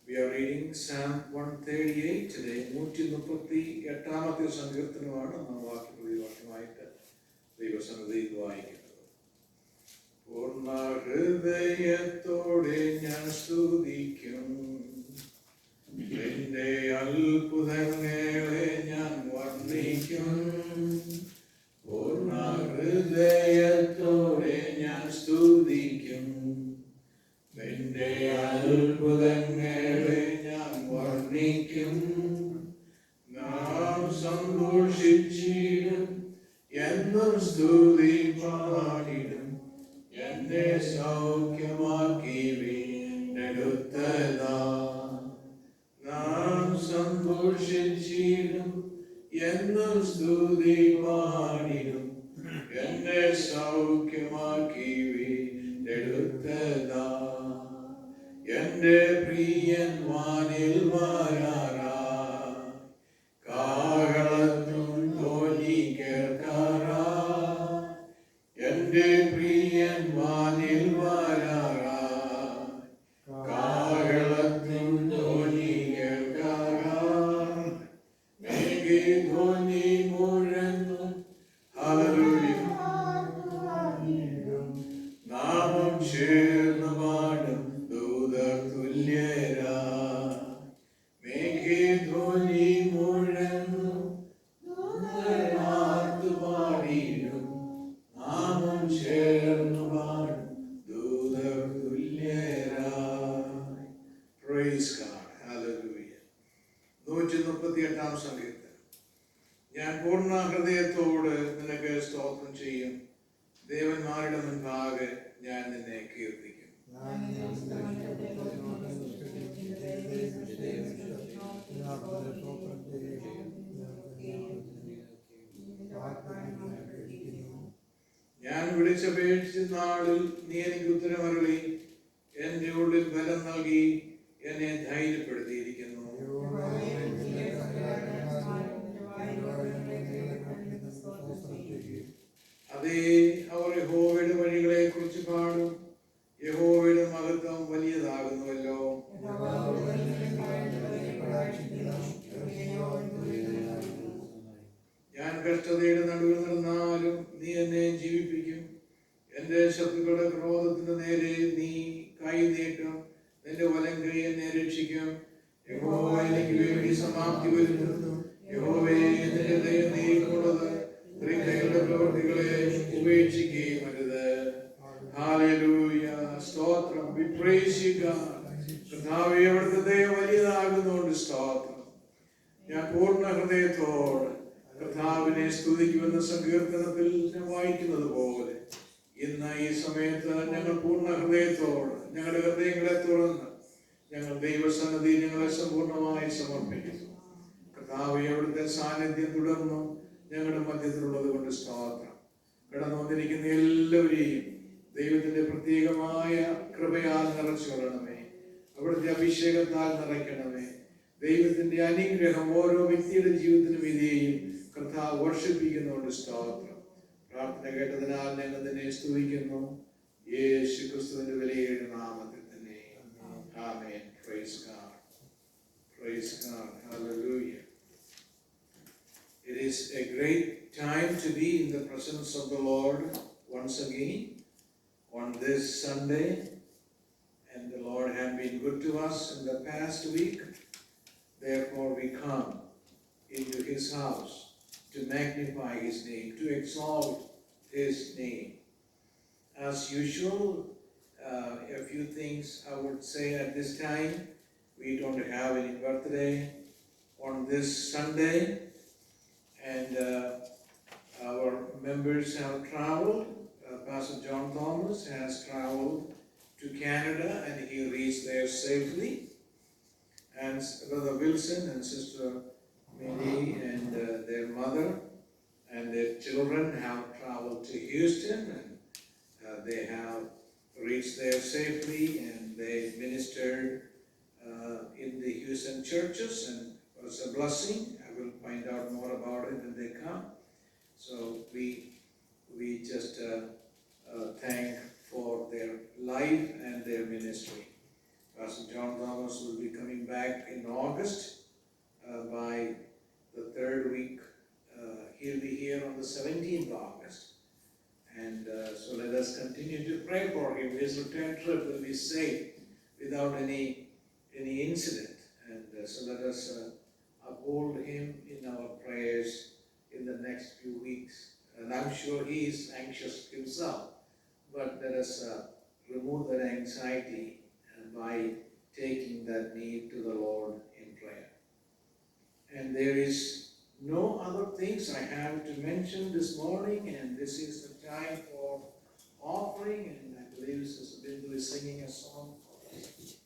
We are reading Psalm 138 today. 138ാമത്തെ സങ്കീർത്തനമാണ് നാം വാക്യമായിട്ട് ദൈവസന്നിധിയിൽ വായിക്കുന്നത്. പൂർണ്ണ ഹൃദയത്തോടെ ഞാൻ സ്തുതിക്കും എടുത്തതാ നാം സന്തോഷിച്ചിടും എന്നും സ്തുതി പാടിടും എന്നെ സൗഖ്യമാക്കി വീണ്ടെടുത്തതാ എന്റെ പ്രിയൻ വാനിൽ വരാറാ കാഹളത്തും ധ്വനി കേൾക്കാറാ എന്റെ പ്രിയൻ വാനിൽ വരാറാ കാഹളത്തും ധ്വനി കേൾക്കാറാ മേഘേ ധ്വനി മുഴങ്ങും ഹല്ലേലൂയ നാമം ചേർന്ന് പാടും ദൂതർ തുല്യരാ മേഘേ ധ്വനി മുഴങ്ങും ദൂതർ പാടിടും നാമം ചേർന്ന് പാടും ദൂതർ തുല്യരാ. Praise God. Hallelujah. 138 സങ്കീർത്തനം. ഞാൻ പൂർണ്ണ ഹൃദയത്തോട് നിനക്ക് സ്തോത്രം ചെയ്യും ദേവന്മാരുടെ മുൻപാകെ ഞാൻ നിന്നെ കീർത്തിക്കും. ഞാൻ വിളിച്ചപേക്ഷിച്ച നാളിൽ നീ എനിക്ക് ഉത്തരമരുളി എന്റെ ഉള്ളിൽ ബലം നൽകി എന്നെ ധൈര്യപ്പെടുത്തിയിരിക്കുന്നു. അതേ അവർ യഹോവയുടെ വഴികളെ കുറിച്ച് പാടും യഹോവയുടെ മഹത്വം വലിയതാകുന്നുവല്ലോ. ഞാൻ കഷ്ടതയുടെ നടുവിൽ നടന്നാലും നീ എന്നെ ജീവിപ്പിക്കും. എന്റെ ശത്രുക്കളുടെ ക്രോധത്തിന് നേരെ നീ കൈ നീട്ടും. നിന്റെ വലം കൈ എന്നെ രക്ഷിക്കും. യഹോവ എനിക്ക് വേണ്ടി സമാപ്തി വരുത്തുന്നു. യഹോവയെ നിന്റെ ദയ നീക്കുള്ളത് സ്ത്രീകളുടെ പ്രവൃത്തികളെ ഉപേക്ഷിക്കുകയും അരുത്. ഹല്ലേലൂയ. സ്തോത്രം. We praise you God. കർത്താവേ അവിടുത്തെ ദയ വലിയതാകുന്നുണ്ട്. സ്തോത്രം. ഞാൻ പൂർണ്ണ ഹൃദയത്തോട് കർത്താവിനെ സ്തുതിക്കുമെന്ന സങ്കീർത്തനത്തിൽ ഞാൻ വായിക്കുന്നത് പോലെ ഇന്ന് ഈ സമയത്ത് ഞങ്ങൾ പൂർണ്ണ ഹൃദയത്തോട് ഞങ്ങളുടെ ഹൃദയങ്ങളെ തുറന്ന് ഞങ്ങൾ ദൈവസന്നിധി ഞങ്ങളെ സമ്പൂർണ്ണമായി സമർപ്പിക്കുന്നു. കർത്താവേ അവിടുത്തെ സാന്നിധ്യം തുടർന്നും ഞങ്ങളുടെ മധ്യത്തിലുള്ളത് കൊണ്ട് സ്തോത്രം. കടന്നു വന്നിരിക്കുന്ന എല്ലാവരെയും ദൈവത്തിന്റെ പ്രത്യേകമായ കൃപയാൽ നിറച്ചു കൊള്ളണമേ. അവിടുത്തെ അഭിഷേകത്താൽ നിറയ്ക്കണമേ. ദൈവത്തിന്റെ അനുഗ്രഹം ഓരോ വ്യക്തിയുടെ ജീവിതത്തിന് വിധേയും കർത്താവ് വർഷിപ്പിക്കുന്നുണ്ട്. സ്തോത്രം. പ്രാർത്ഥന കേട്ടതിനാൽ ഞങ്ങൾ തന്നെ സ്തുതിക്കുന്നു. യേശു ക്രിസ്തുവിന്റെ വിലയേറിയ നാമത്തിൽ തന്നെ. ആമേൻ. Praise God. Praise God. Hallelujah. It is a great time to be in the presence of the Lord once again on this Sunday, and the Lord has been good to us in the past week. Therefore we come into his house to magnify his name, to exalt his name. As usual, a few things I would say at this time. We don't have any birthday on this Sunday, and our members have traveled. Pastor John Thomas has traveled to Canada and he reached there safely. And Brother Wilson and Sister Minnie and their mother and their children have traveled to Houston, and they have reached there safely, and they ministered in the Houston churches, and it was a blessing. I will find out more about it when they come. So we just thank for their life and their ministry. Pastor John Thomas will be coming back in August. By the third week, he'll be here on the 17th of August. And so let us continue to pray for him. His return trip will be safe without any incident. And so let us uphold him in our prayers in the next few weeks. And I'm sure he is anxious himself. But let us remove that anxiety by taking that need to the Lord in prayer. And there is no other things I have to mention this morning, and this is the time for offering, and I believe Sister Bindu is singing a song for us.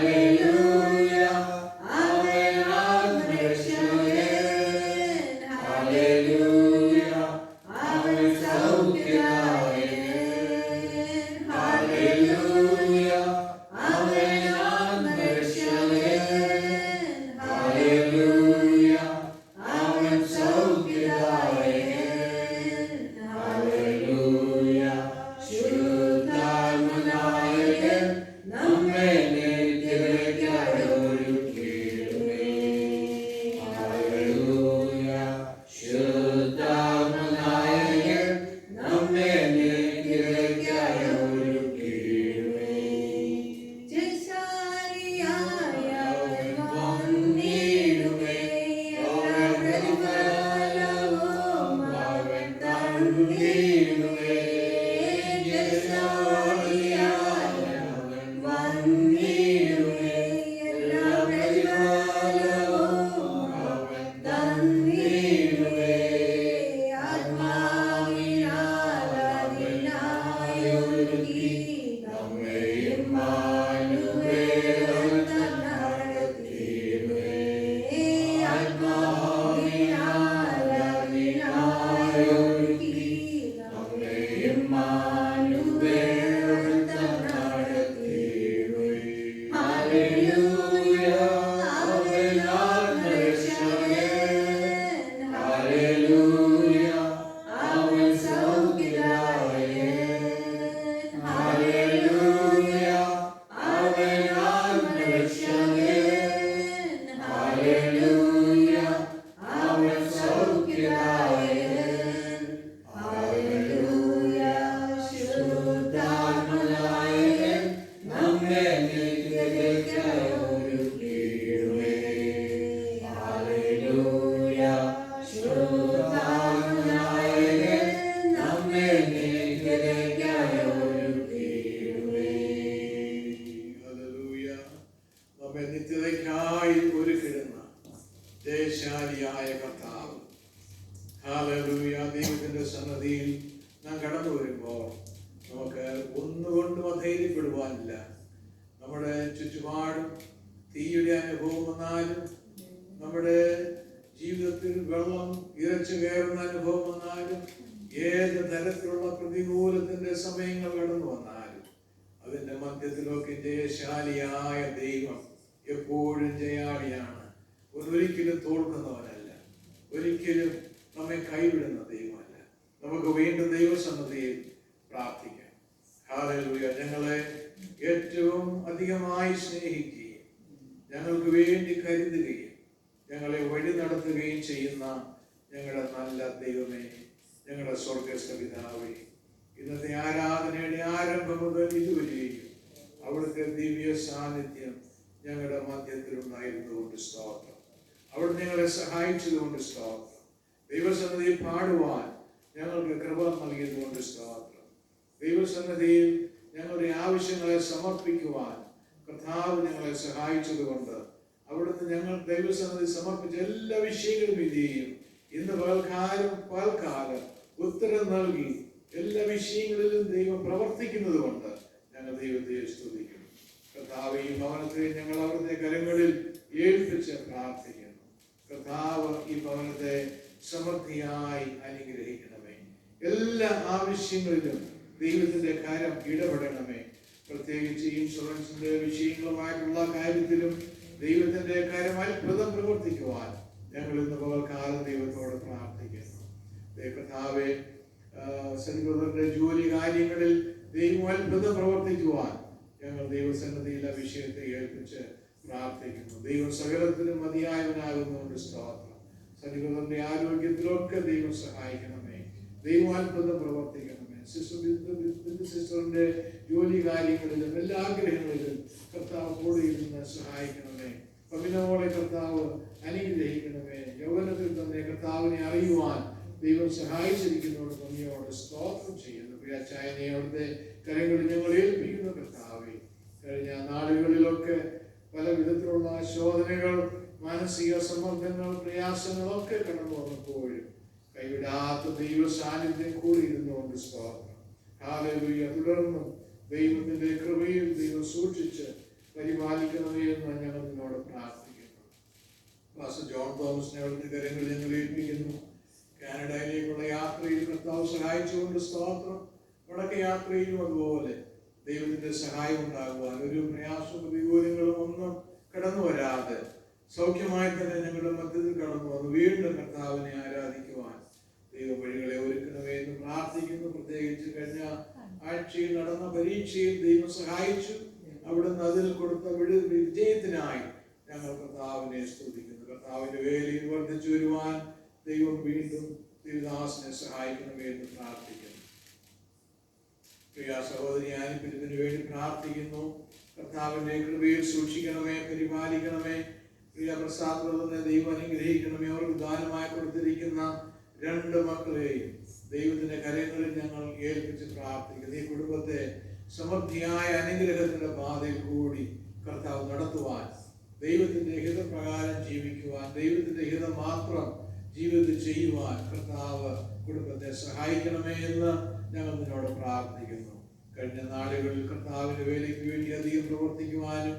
Hallelujah. നമ്മെ നിത്യതയ്ക്കായി ഒരുക്കിടുന്ന ജയശാലിയായ കർത്താവ്. ഹല്ലേലൂയ. ദൈവത്തിന്റെ സന്നദ്ധിയിൽ നാം കടന്നു വരുമ്പോൾ നമുക്ക് ഒന്നുകൊണ്ടും അധൈര്യപ്പെടുവാനില്ല. നമ്മുടെ ചുറ്റുപാടും തീയുടെ അനുഭവം വന്നാലും, നമ്മുടെ ജീവിതത്തിൽ വെള്ളം ഇരച്ചു കയറുന്ന അനുഭവം വന്നാലും, ഏത് തരത്തിലുള്ള പ്രതികൂലത്തിന്റെ സമയങ്ങൾ കടന്നു വന്നാലും, അതിന്റെ മധ്യത്തിലൊക്കെ ജയശാലിയായ ദൈവം എപ്പോഴും ജയാളിയാണ്. ഒരിക്കലും തോൽക്കുന്നവനല്ല, ഒരിക്കലും നമ്മെ കൈവിടുന്ന ദൈവമല്ല. നമുക്ക് വീണ്ടും ദൈവസന്നിധിയിൽ പ്രാർത്ഥിക്കാം. ഹല്ലേലൂയ. ഞങ്ങളെ ഏറ്റവും അധികമായി സ്നേഹിക്കുകയും ഞങ്ങൾക്ക് വേണ്ടി കരുതുകയും ഞങ്ങളെ വഴി നടത്തുകയും ചെയ്യുന്ന ഞങ്ങളുടെ നല്ല ദൈവമേ, ഞങ്ങളുടെ സ്വർഗ്ഗസ്ഥ പിതാവേ, ഇന്നത്തെ ആരാധനയുടെ ആരംഭം മുതൽ ഇതുവരെയും അവിടുത്തെ ദിവ്യ സാന്നിധ്യം ഞങ്ങളുടെ മധ്യത്തിലുണ്ടായിരുന്നുകൊണ്ട് സ്തോത്രം. അവിടെ ഞങ്ങളെ സഹായിച്ചതുകൊണ്ട് സ്തോത്രം. ദൈവസന്നിധിയിൽ പാടുവാൻ ഞങ്ങൾക്ക് കൃപ നൽകിയതുകൊണ്ട് സ്തോത്രം. ദൈവസന്നിധിയിൽ ഞങ്ങളുടെ ആവശ്യങ്ങളെ സമർപ്പിക്കുവാൻ കർത്താവ് ഞങ്ങളെ സഹായിച്ചതുകൊണ്ട് അവിടുന്ന് ഞങ്ങൾ ദൈവസന്നിധി സമർപ്പിച്ച എല്ലാ വിഷയങ്ങളും ഇതേയും ഇന്ന് പൽക്കാലം ഉത്തരം നൽകി എല്ലാ വിഷയങ്ങളിലും ദൈവം പ്രവർത്തിക്കുന്നത് കൊണ്ട് ഞങ്ങൾ ദൈവത്തെ സ്തുതിക്കുന്നു. കർത്താവ്, ഈ ഭവനത്തെ ഞങ്ങൾ അവിടുത്തെ കരങ്ങളിൽ ഏൽപ്പിച്ച് പ്രാർത്ഥിക്കുന്നു. കർത്താവ്, ഈ ഭവനത്തെ സമൃദ്ധിയായി അനുഗ്രഹിക്കണമേ. എല്ലാ ആവശ്യങ്ങളിലും ദൈവത്തിന്റെ കരം ഇടപെടണമേ. പ്രത്യേകിച്ച് ഇൻഷുറൻസിന്റെ വിഷയങ്ങളുമായിട്ടുള്ള കാര്യത്തിലും ദൈവത്തിന്റെ കരം അത്ഭുതം പ്രവർത്തിക്കുവാൻ ഞങ്ങൾ ഇന്ന് പകൽക്കാലം ദൈവത്തോട് പ്രാർത്ഥിക്കുന്നു. കർത്താവേ, സഹോദരന്റെ ജോലി കാര്യങ്ങളിൽ ദൈവം അത്ഭുതം പ്രവർത്തിക്കുവാൻ ഞങ്ങൾ ദൈവസന്നിധിയിൽ ആ വിഷയത്തെ ഏൽപ്പിച്ച് പ്രാർത്ഥിക്കുന്നു. ദൈവം സകലത്തിലും മതിയായവനാകുന്നുകൊണ്ട് സ്തോത്രം. സഹോദരന്റെ ആരോഗ്യത്തിലൊക്കെ ദൈവം സഹായിക്കണമേ. ദൈവം അത്ഭുതം പ്രവർത്തിക്കണമേ. സിസ്റ്ററിന്റെ ജോലി കാര്യങ്ങളിലും എല്ലാ ആഗ്രഹങ്ങളിലും കർത്താവ് കൂടെ ഇരുന്ന് സഹായിക്കണമേ. പവിനോളെ കർത്താവ് അനുഗ്രഹിക്കണമേ. യൗവനത്തിൽ തന്നെ കർത്താവിനെ അറിയുവാൻ ദൈവം സഹായിച്ചിരിക്കുന്നതോട് നന്ദിയോട് സ്തോത്രം ചെയ്യുന്നു. പ്രിയ ചായനെ അവിടുത്തെ കരങ്ങളിൽ ഞങ്ങൾ ഏൽപ്പിക്കുന്നു. കർത്താവെ, കഴിഞ്ഞ നാളുകളിലൊക്കെ പല വിധത്തിലുള്ള ശോധനകൾ, മാനസിക സമ്മർദ്ദങ്ങൾ, പ്രയാസങ്ങളൊക്കെ കടന്നു വന്നപ്പോഴും കൈവിടാത്ത ദൈവ സാന്നിധ്യം കൂടി ഇരുന്നുകൊണ്ട് സ്തോത്രം. ഹല്ലേലൂയ. തുടർന്നും ദൈവത്തിന്റെ കൃപയിൽ ദൈവം സൂക്ഷിച്ച് പരിപാലിക്കണമേ എന്ന് ഞങ്ങൾ നിന്നോട് പ്രാർത്ഥിക്കുന്നു. പാസ്റ്റർ ജോൺ തോമസിനെ അവിടുത്തെ കരങ്ങളിൽ ഞങ്ങൾ ഏൽപ്പിക്കുന്നു. കാനഡയിലേക്കുള്ള യാത്രയിൽ കർത്താവ് സഹായിച്ചുകൊണ്ട് സ്തോത്രം. വടക്കേ യാത്രയിലും അതുപോലെ ദൈവത്തിന്റെ സഹായം ഉണ്ടാകുവാൻ, ഒരു പ്രയാസവും പ്രതികൂലങ്ങളും ഒന്നും കടന്നു വരാതെ സൗഖ്യമായി തന്നെ ഞങ്ങളുടെ മധ്യത്തിൽ കടന്നു വന്ന് വീണ്ടും കർത്താവിനെ ആരാധിക്കുവാൻ ദൈവ വഴികളെ ഒരുക്കണമേ എന്ന് പ്രാർത്ഥിക്കുന്നു. പ്രത്യേകിച്ച് കഴിഞ്ഞ ആഴ്ചയിൽ നടന്ന പരീക്ഷയിൽ ദൈവം സഹായിച്ചു. അവിടുന്ന് അതിൽ കൊടുത്ത വിജയത്തിനായി ഞങ്ങൾ കർത്താവിനെ സ്തുതിക്കുന്നു. കർത്താവിന്റെ വേലയിൽ വർദ്ധിച്ചു വരുവാൻ ദൈവം വീണ്ടും ദൈവദാസനെ സഹായിക്കണമേ എന്ന് പ്രാർത്ഥിക്കുന്നു. പ്രിയ സഹോദരി ആനിപ്പിന് വേണ്ടി പ്രാർത്ഥിക്കുന്നു. കർത്താവിന്റെ കൃപയിൽ സൂക്ഷിക്കണമേ, പരിപാലിക്കണമേ. പ്രിയ പ്രസാദ് ദൈവം അനുഗ്രഹിക്കണമേ. അവർക്ക് ദാനമായി കൊടുത്തിരിക്കുന്ന 2 മക്കളെയും ദൈവത്തിന്റെ കരങ്ങളിൽ ഞങ്ങൾ ഏൽപ്പിച്ച് പ്രാർത്ഥിക്കുന്നു. ഈ കുടുംബത്തെ സമൃദ്ധിയായ അനുഗ്രഹത്തിന്റെ പാതയിൽ കൂടി കർത്താവ് നടത്തുവാൻ, ദൈവത്തിന്റെ ഹിതപ്രകാരം ജീവിക്കുവാൻ, ദൈവത്തിന്റെ ഹിതം മാത്രം ജീവിതത്തിൽ ചെയ്യുവാൻ കർത്താവ് കുടുംബത്തെ സഹായിക്കണമേ എന്ന് ഞങ്ങൾ നിന്നോട് പ്രാർത്ഥിക്കുന്നു. കഴിഞ്ഞ നാളുകളിൽ കർത്താവിന്റെ വേലയ്ക്ക് വേണ്ടി അധികം പ്രവർത്തിക്കുവാനും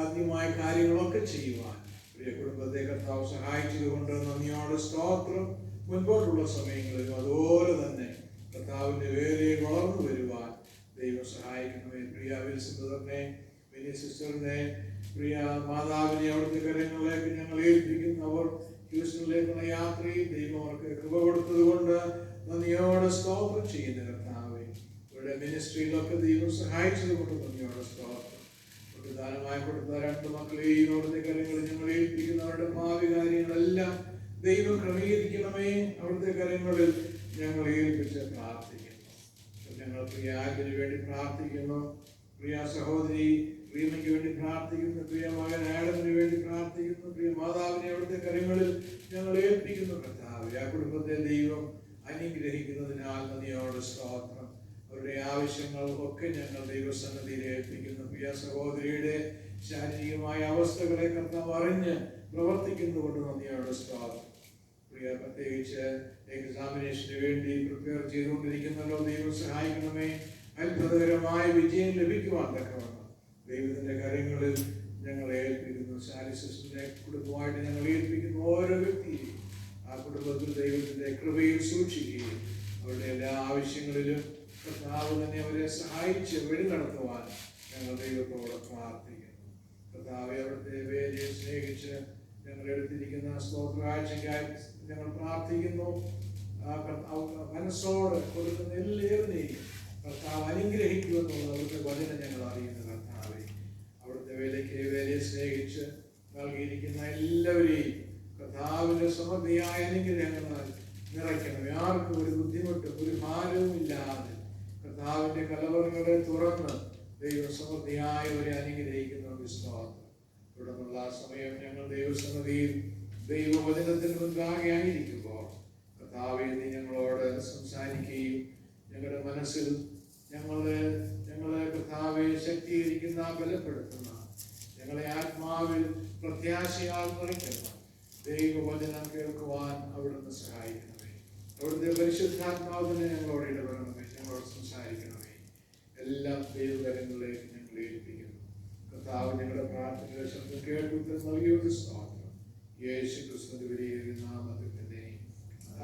ആദ്യമായ കാര്യങ്ങളൊക്കെ ചെയ്യുവാൻ പ്രിയ കുടുംബത്തെ കർത്താവ് സഹായിച്ചതുകൊണ്ട് നന്ദിയോട് സ്തോത്രം. മുൻപോട്ടുള്ള സമയങ്ങളിലും അതുപോലെ തന്നെ കർത്താവിന്റെ വേലയിൽ വളർന്നു വരുവാൻ ദൈവം സഹായിക്കണമേ. പ്രിയ വിൽസനെ, മിനി സിസ്റ്ററിനെ, പ്രിയ മാതാവിനെ അവിടുത്തെ കരങ്ങളിലേക്ക് ഞങ്ങൾ ഏൽപ്പിക്കുന്നു. അവർ ഹ്യൂസ്റ്റണിലേക്കുള്ള യാത്രയിൽ ദൈവം അവർക്ക് കൃപ കൊടുത്തത് കൊണ്ട് നന്ദിയോടെ സ്തോത്രം ചെയ്യുന്ന കർത്താവേ, അവരുടെ മിനിസ്ട്രിയിലൊക്കെ ദൈവം സഹായിച്ചത് കൊണ്ട് നന്ദിയോടെ സ്തോത്രം. ദാനമായി കൊടുത്ത 2 മക്കളെയും അവിടുത്തെ കരങ്ങളിൽ ഞങ്ങൾ ഏൽപ്പിക്കുന്നു. അവരുടെ ഭാവി കാര്യങ്ങളെല്ലാം ദൈവം ക്രമീകരിക്കണമേ. അവിടുത്തെ കരങ്ങളിൽ ഞങ്ങൾ ഏൽപ്പിച്ച് പ്രാർത്ഥിക്കുന്നു. ഞങ്ങൾ പ്രിയ ആരിന് വേണ്ടി പ്രാർത്ഥിക്കുന്നു. പ്രിയ സഹോദരി പ്രിയമയ്ക്ക് വേണ്ടി പ്രാർത്ഥിക്കുന്നു. പ്രിയ മകൻ ആഡമിന് വേണ്ടി പ്രാർത്ഥിക്കുന്നു. പ്രിയ മാതാവിനെ അവിടുത്തെ കരങ്ങളിൽ ഞങ്ങൾ ഏൽപ്പിക്കുന്നു. കർത്താവേ, ആ കുടുംബത്തെ ദൈവം അനുഗ്രഹിക്കുന്നതിനാൽ നന്ദിയോടെ സ്തോത്രം. അവരുടെ ആവശ്യങ്ങൾ ഒക്കെ ഞങ്ങൾ ദൈവസന്നിധിയിൽ ഏൽപ്പിക്കുന്നു. പ്രിയ സഹോദരിയുടെ ശാരീരികമായ അവസ്ഥകളെ കർത്താവ് അറിഞ്ഞ് പ്രവർത്തിക്കുന്നതുകൊണ്ട് നന്ദിയോടെ സ്തോത്രം. പ്രിയ പ്രത്യേകിച്ച് എക്സാമിനേഷന് വേണ്ടി പ്രിപ്പയർ ചെയ്തുകൊണ്ടിരിക്കുന്നല്ലോ, ദൈവം സഹായിക്കണമേ. അത്ഭുതകരമായ വിജയം ലഭിക്കുവാൻ തക്കവണ്ണം ദൈവത്തിന്റെ കാര്യങ്ങളിൽ ഞങ്ങൾ ഏൽപ്പിക്കുന്നു. സാലിസിന്റെ കുടുംബമായിട്ട് ഞങ്ങൾ ഏൽപ്പിക്കുന്നു. ഓരോ വ്യക്തിയും ആ കുടുംബത്തിൽ ദൈവത്തിന്റെ കൃപയിൽ സൂക്ഷിക്കുകയും അവരുടെ എല്ലാ ആവശ്യങ്ങളിലും കർത്താവ് തന്നെ അവരെ സഹായിച്ച് വഴി നടത്തുവാൻ ഞങ്ങൾ ദൈവത്തോട് പ്രാർത്ഥിക്കുന്നു. കർത്താവെ, അവിടുത്തെ വേദിയെ സ്നേഹിച്ച് ഞങ്ങൾ എടുത്തിരിക്കുന്ന സ്തോത്രാഴ്ചയ്ക്കായി ഞങ്ങൾ പ്രാർത്ഥിക്കുന്നു. മനസ്സോട് കൊടുക്കുന്ന എല്ലാവരെയും കർത്താവ് അനുഗ്രഹിക്കുമെന്നുള്ള അവിടുത്തെ വചനം ഞങ്ങൾ അറിയുന്നു. കർത്താവെ, അവിടുത്തെ വേലയെ സ്നേഹിച്ച് നൽകിയിരിക്കുന്ന എല്ലാവരെയും കർത്താവിന്റെ സമൃദ്ധിയായ അനുഗ്രഹങ്ങളാൽ നിറയ്ക്കണം. ആർക്കും ഒരു ബുദ്ധിമുട്ടും ഒരു ഭാരവും ഇല്ലാതെ കർത്താവിന്റെ കലവറകളെ തുറന്ന് ദൈവം സമൃദ്ധിയായവരെ അനുഗ്രഹിക്കുന്ന വിശ്വാസം. തുടർന്നുള്ള സമയം ഞങ്ങൾ ദൈവസന്നിധിയിൽ ദൈവവചനത്തിന് മുൻപാകെ ആയിരിക്കുമ്പോൾ കർത്താവെ, നീ ഞങ്ങളോട് സംസാരിക്കുകയും ഞങ്ങളുടെ മനസ്സിൽ ഞങ്ങളെ കർത്താവെ ശക്തീകരിക്കുന്ന, ബലപ്പെടുത്തുന്ന, ഞങ്ങളെ ആത്മാവിൽ പ്രത്യാശയാൽ നിറയ്ക്കുന്ന ദൈവവചനം കേൾക്കുവാൻ അവിടുന്ന് സഹായിക്കണമേ. അവിടുത്തെ പരിശുദ്ധാത്മാവിനെ ഞങ്ങളോട് ഇടപെടണമേ, ഞങ്ങളോട് സംസാരിക്കണമേ. എല്ലാം ദൈവകരങ്ങളിലേക്ക് ഞങ്ങൾ ഏൽപ്പിക്കുന്നു. കർത്താവ് ഞങ്ങളുടെ പ്രാർത്ഥനയുടെ ശബ്ദം കേട്ട് ഉത്തരം നൽകിയൊരു സ്തോത്രം. യേശു ക്രിസ്തുവിന്റെ വലിയ നാമത്തിൽ തന്നെ.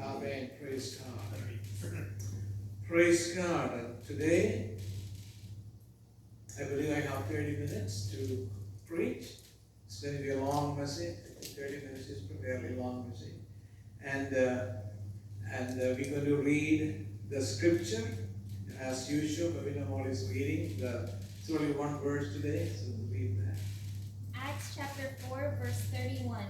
ആമേൻ. Praise God. Praise God. Today, I believe I have 30 minutes to preach. It's going to be a long message. 30 minutes is a fairly long message. And we're going to read the scripture. As usual, Bhavina Mall is reading. It's only one verse today, so we'll read that. Acts chapter 4, verse 31.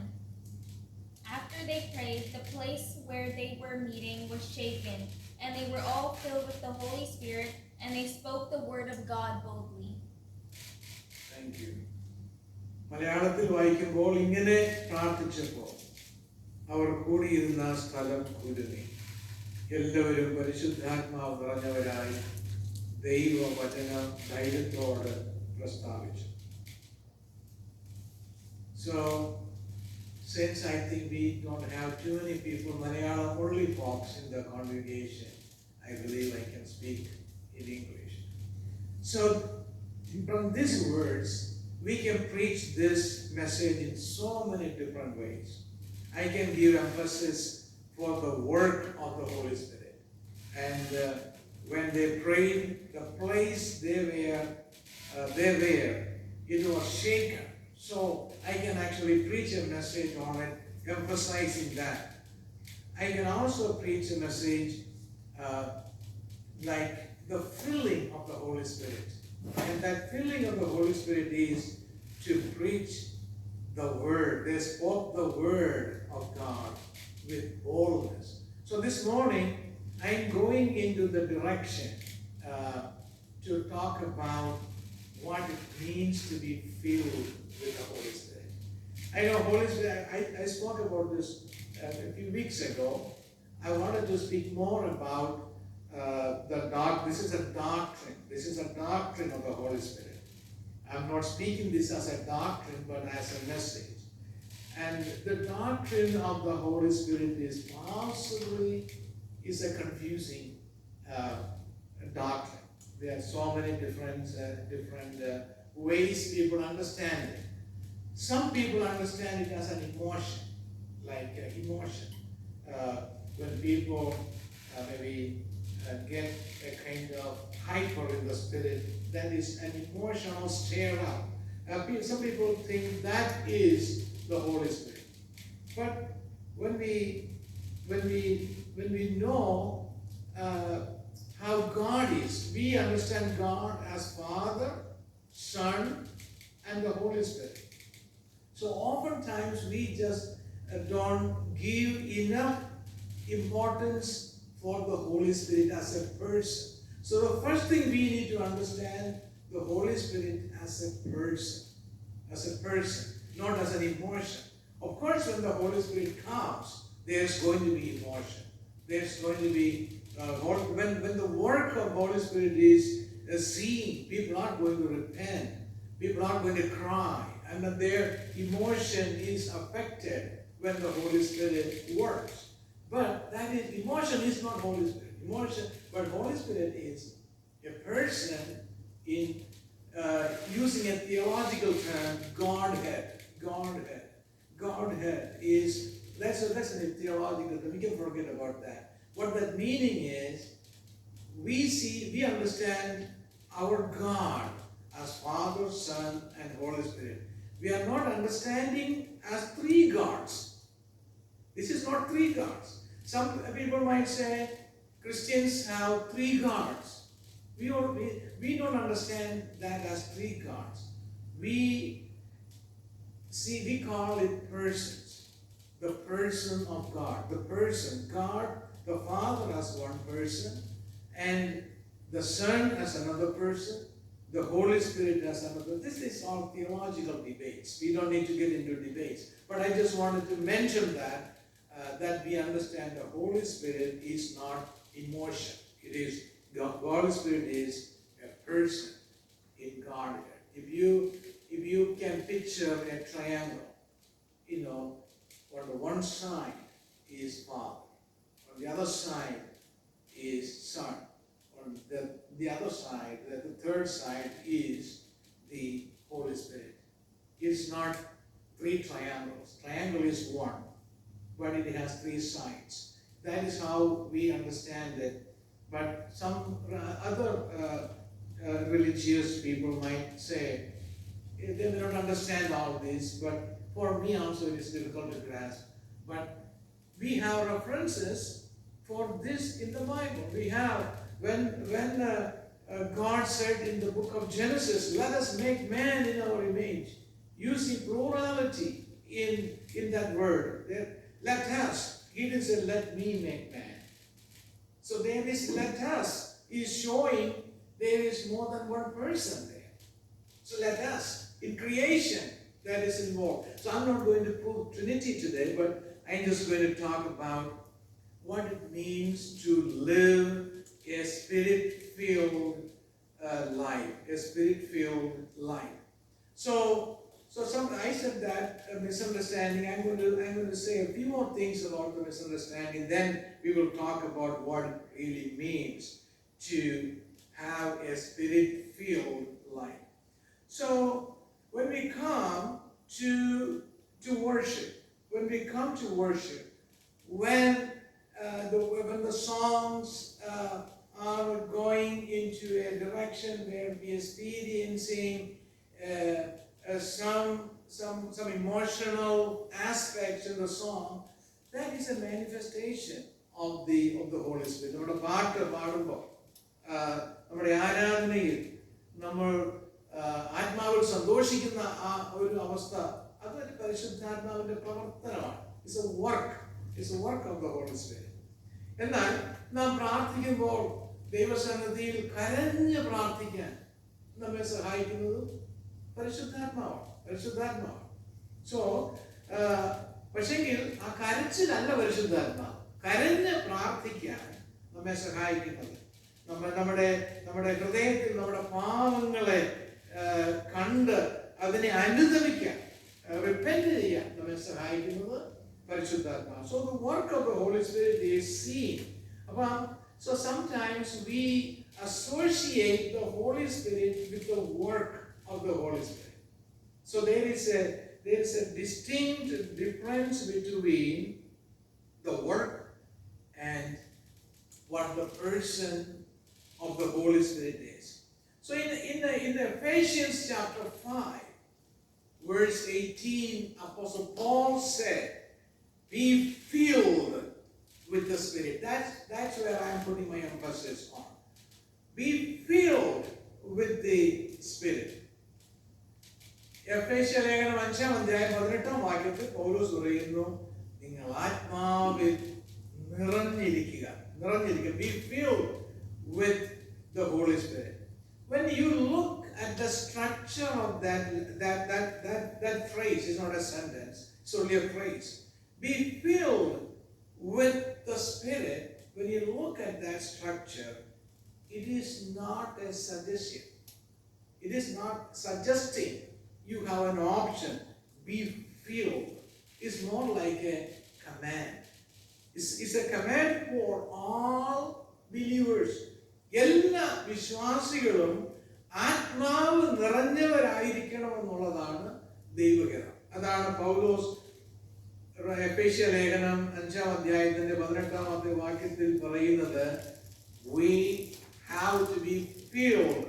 After they prayed, the place where they were meeting was shaken, and they were all filled with the Holy Spirit, and they spoke the word of God boldly. Thank you. മലയാളത്തിൽ വായിക്കുമ്പോൾ ഇങ്ങനെ പ്രാർത്ഥിച്ചപ്പോൾ അവർ കൂടിയിരുന്ന സ്ഥലം കുലുങ്ങി. എല്ലാവരും പരിശുദ്ധാത്മാവ് നിറഞ്ഞവരായി ദൈവവചനം ധൈര്യത്തോട് പ്രസ്താവിച്ചു. So, since I think we don't have too many people, Malayalam only folks in the congregation, I believe I can speak in English. So, from these words, we can preach this message in so many different ways. I can give emphasis for the work of the Holy Spirit. And when they prayed, the place they were, it was shaken. So I can actually preach a message on it, emphasizing that. I can also preach a message like the filling of the Holy Spirit. And that filling of the Holy Spirit is to preach the word. They spoke the word of God with boldness. So this morning, I'm going into the direction to talk about what it means to be filled with the Holy Spirit. I know Holy Spirit, I spoke about this a few weeks ago. I wanted to speak more about this is a doctrine. This is a doctrine of the Holy Spirit. I'm not speaking this as a doctrine, but as a message. And the doctrine of the Holy Spirit is possibly a confusing doctrine. There are so many different ways people understand it. Some people understand it as an emotion, like emotion. When people maybe get a kind of hyper in the spirit, that is an emotional stir up. Some people think that is the Holy Spirit. But when we know how God is, we understand God as Father, Son, and the Holy Spirit. So oftentimes we just don't give enough importance for the Holy Spirit as a person. So the first thing we need to understand the Holy Spirit as a person, not as an emotion. Of course, when the Holy Spirit comes, there's going to be emotion. There's going to be when the work of Holy Spirit is seen, people are going to repent, people are going to cry, and that their emotion is affected when the Holy Spirit works. But that is, emotion is not Holy Spirit. But Holy Spirit is a person in, using a theological term, Godhead. Godhead is, that's a theological term, we can forget about that. What that meaning is, we understand our God as Father, Son, and Holy Spirit. We are not understanding as three gods. This is not three gods. Some people might say Christians have three gods. We don't understand that as three gods. We call it persons. The person of God. The person, God, the Father as one person, and the Son as another person, the Holy Spirit as another. This is all theological debates. We don't need to get into debates. But I just wanted to mention that we understand the Holy Spirit is not emotion. It is, the Holy Spirit is a person in Godhead. If you can picture a triangle, on the one side is Father, on the other side is Son, on the other side, the third side is the Holy Spirit. It's not three triangles. Triangle is one, but it has three sides. That is how we understand it. But some other religious people might say, they may not understand all this, but for me also it is difficult to grasp. But we have references for this in the Bible. We have, when God said in the book of Genesis, let us make man in our image. You see plurality in that word. Let us. He didn't say let me make man. So there is let us is showing there is more than one person there. So let us. In creation, that is involved. So I'm not going to prove Trinity today, but I'm just going to talk about what it means to live a spirit-filled life. A spirit-filled life. So I said that a misunderstanding. I'm going to say a few more things about the misunderstanding. Then we will talk about what it really means to have a spirit-filled life. So when we come to worship, when the songs are going into a direction where we are experiencing some emotional aspects in the song, that is a manifestation of the Holy Spirit. നമ്മുടെ പാട്ട് പാടുമ്പോൾ നമ്മുടെ ആരാധനയിൽ നമ്മൾ ആത്മാവിൽ സന്തോഷിക്കുന്ന ആ ഒരു അവസ്ഥ അതൊരു പരിശുദ്ധാത്മാവിന്റെ പ്രവർത്തനമാണ്. It's a work of the Holy Spirit. എന്നാൽ നാം പ്രാർത്ഥിക്കുമ്പോൾ ദൈവസന്നിധിയിൽ കരഞ്ഞ് പ്രാർത്ഥിക്കാൻ നമ്മെ സഹായിക്കുന്നത് പരിശുദ്ധാത്മാവാണ്. സോ പക്ഷെങ്കിൽ ആ കരച്ചിലല്ല പരിശുദ്ധാത്മാവ്. കരഞ്ഞ് പ്രാർത്ഥിക്കാൻ നമ്മെ സഹായിക്കുന്നത് നമ്മുടെ ഹൃദയത്തിൽ നമ്മുടെ പാവങ്ങളെ കണ്ട് അതിനെ അനുദമിക്കാൻ റിപ്പന്റ് ചെയ്യാൻ നമ്മെ സഹായിക്കുന്നത് പരിശുദ്ധാത്മാവ്. So the work of the Holy Spirit is seen. So sometimes we associate the Holy Spirit with the work of the Holy Spirit. So there is a distinct difference between the work and what the person of the Holy Spirit is. So in Ephesians chapter 5, verse 18, Apostle Paul said, be filled with the Spirit. That's where I'm putting my emphasis on. Be filled with the Spirit. എഫേസ്യ ലേഖനം 5-ാം അധ്യായം 18-ാം വാക്യത്തിൽ പൗലോസ് പറയുന്നു, നിങ്ങൾ ആത്മാവിൽ നിറഞ്ഞിരിക്കുക. Be filled with the Holy Spirit. When you look at the structure of that phrase, it's not a sentence, it's only a phrase. Be filled with the Spirit when you look at that structure, it is not a suggestion. It is not suggesting you have an option, be filled. It's more like a command. It's a command for all believers. എല്ലാ വിശ്വാസികളും ആത്മാവ് നിറഞ്ഞവരായിരിക്കണമെന്നുള്ളതാണ് ദൈവഹിതം. അതാണ് പൗലോസ് എഫേസ്യ ലേഖനം 5-ാം അധ്യായത്തിന്റെ 18-ാമത്തെ വാക്യത്തിൽ പറയുന്നത്. We have to be filled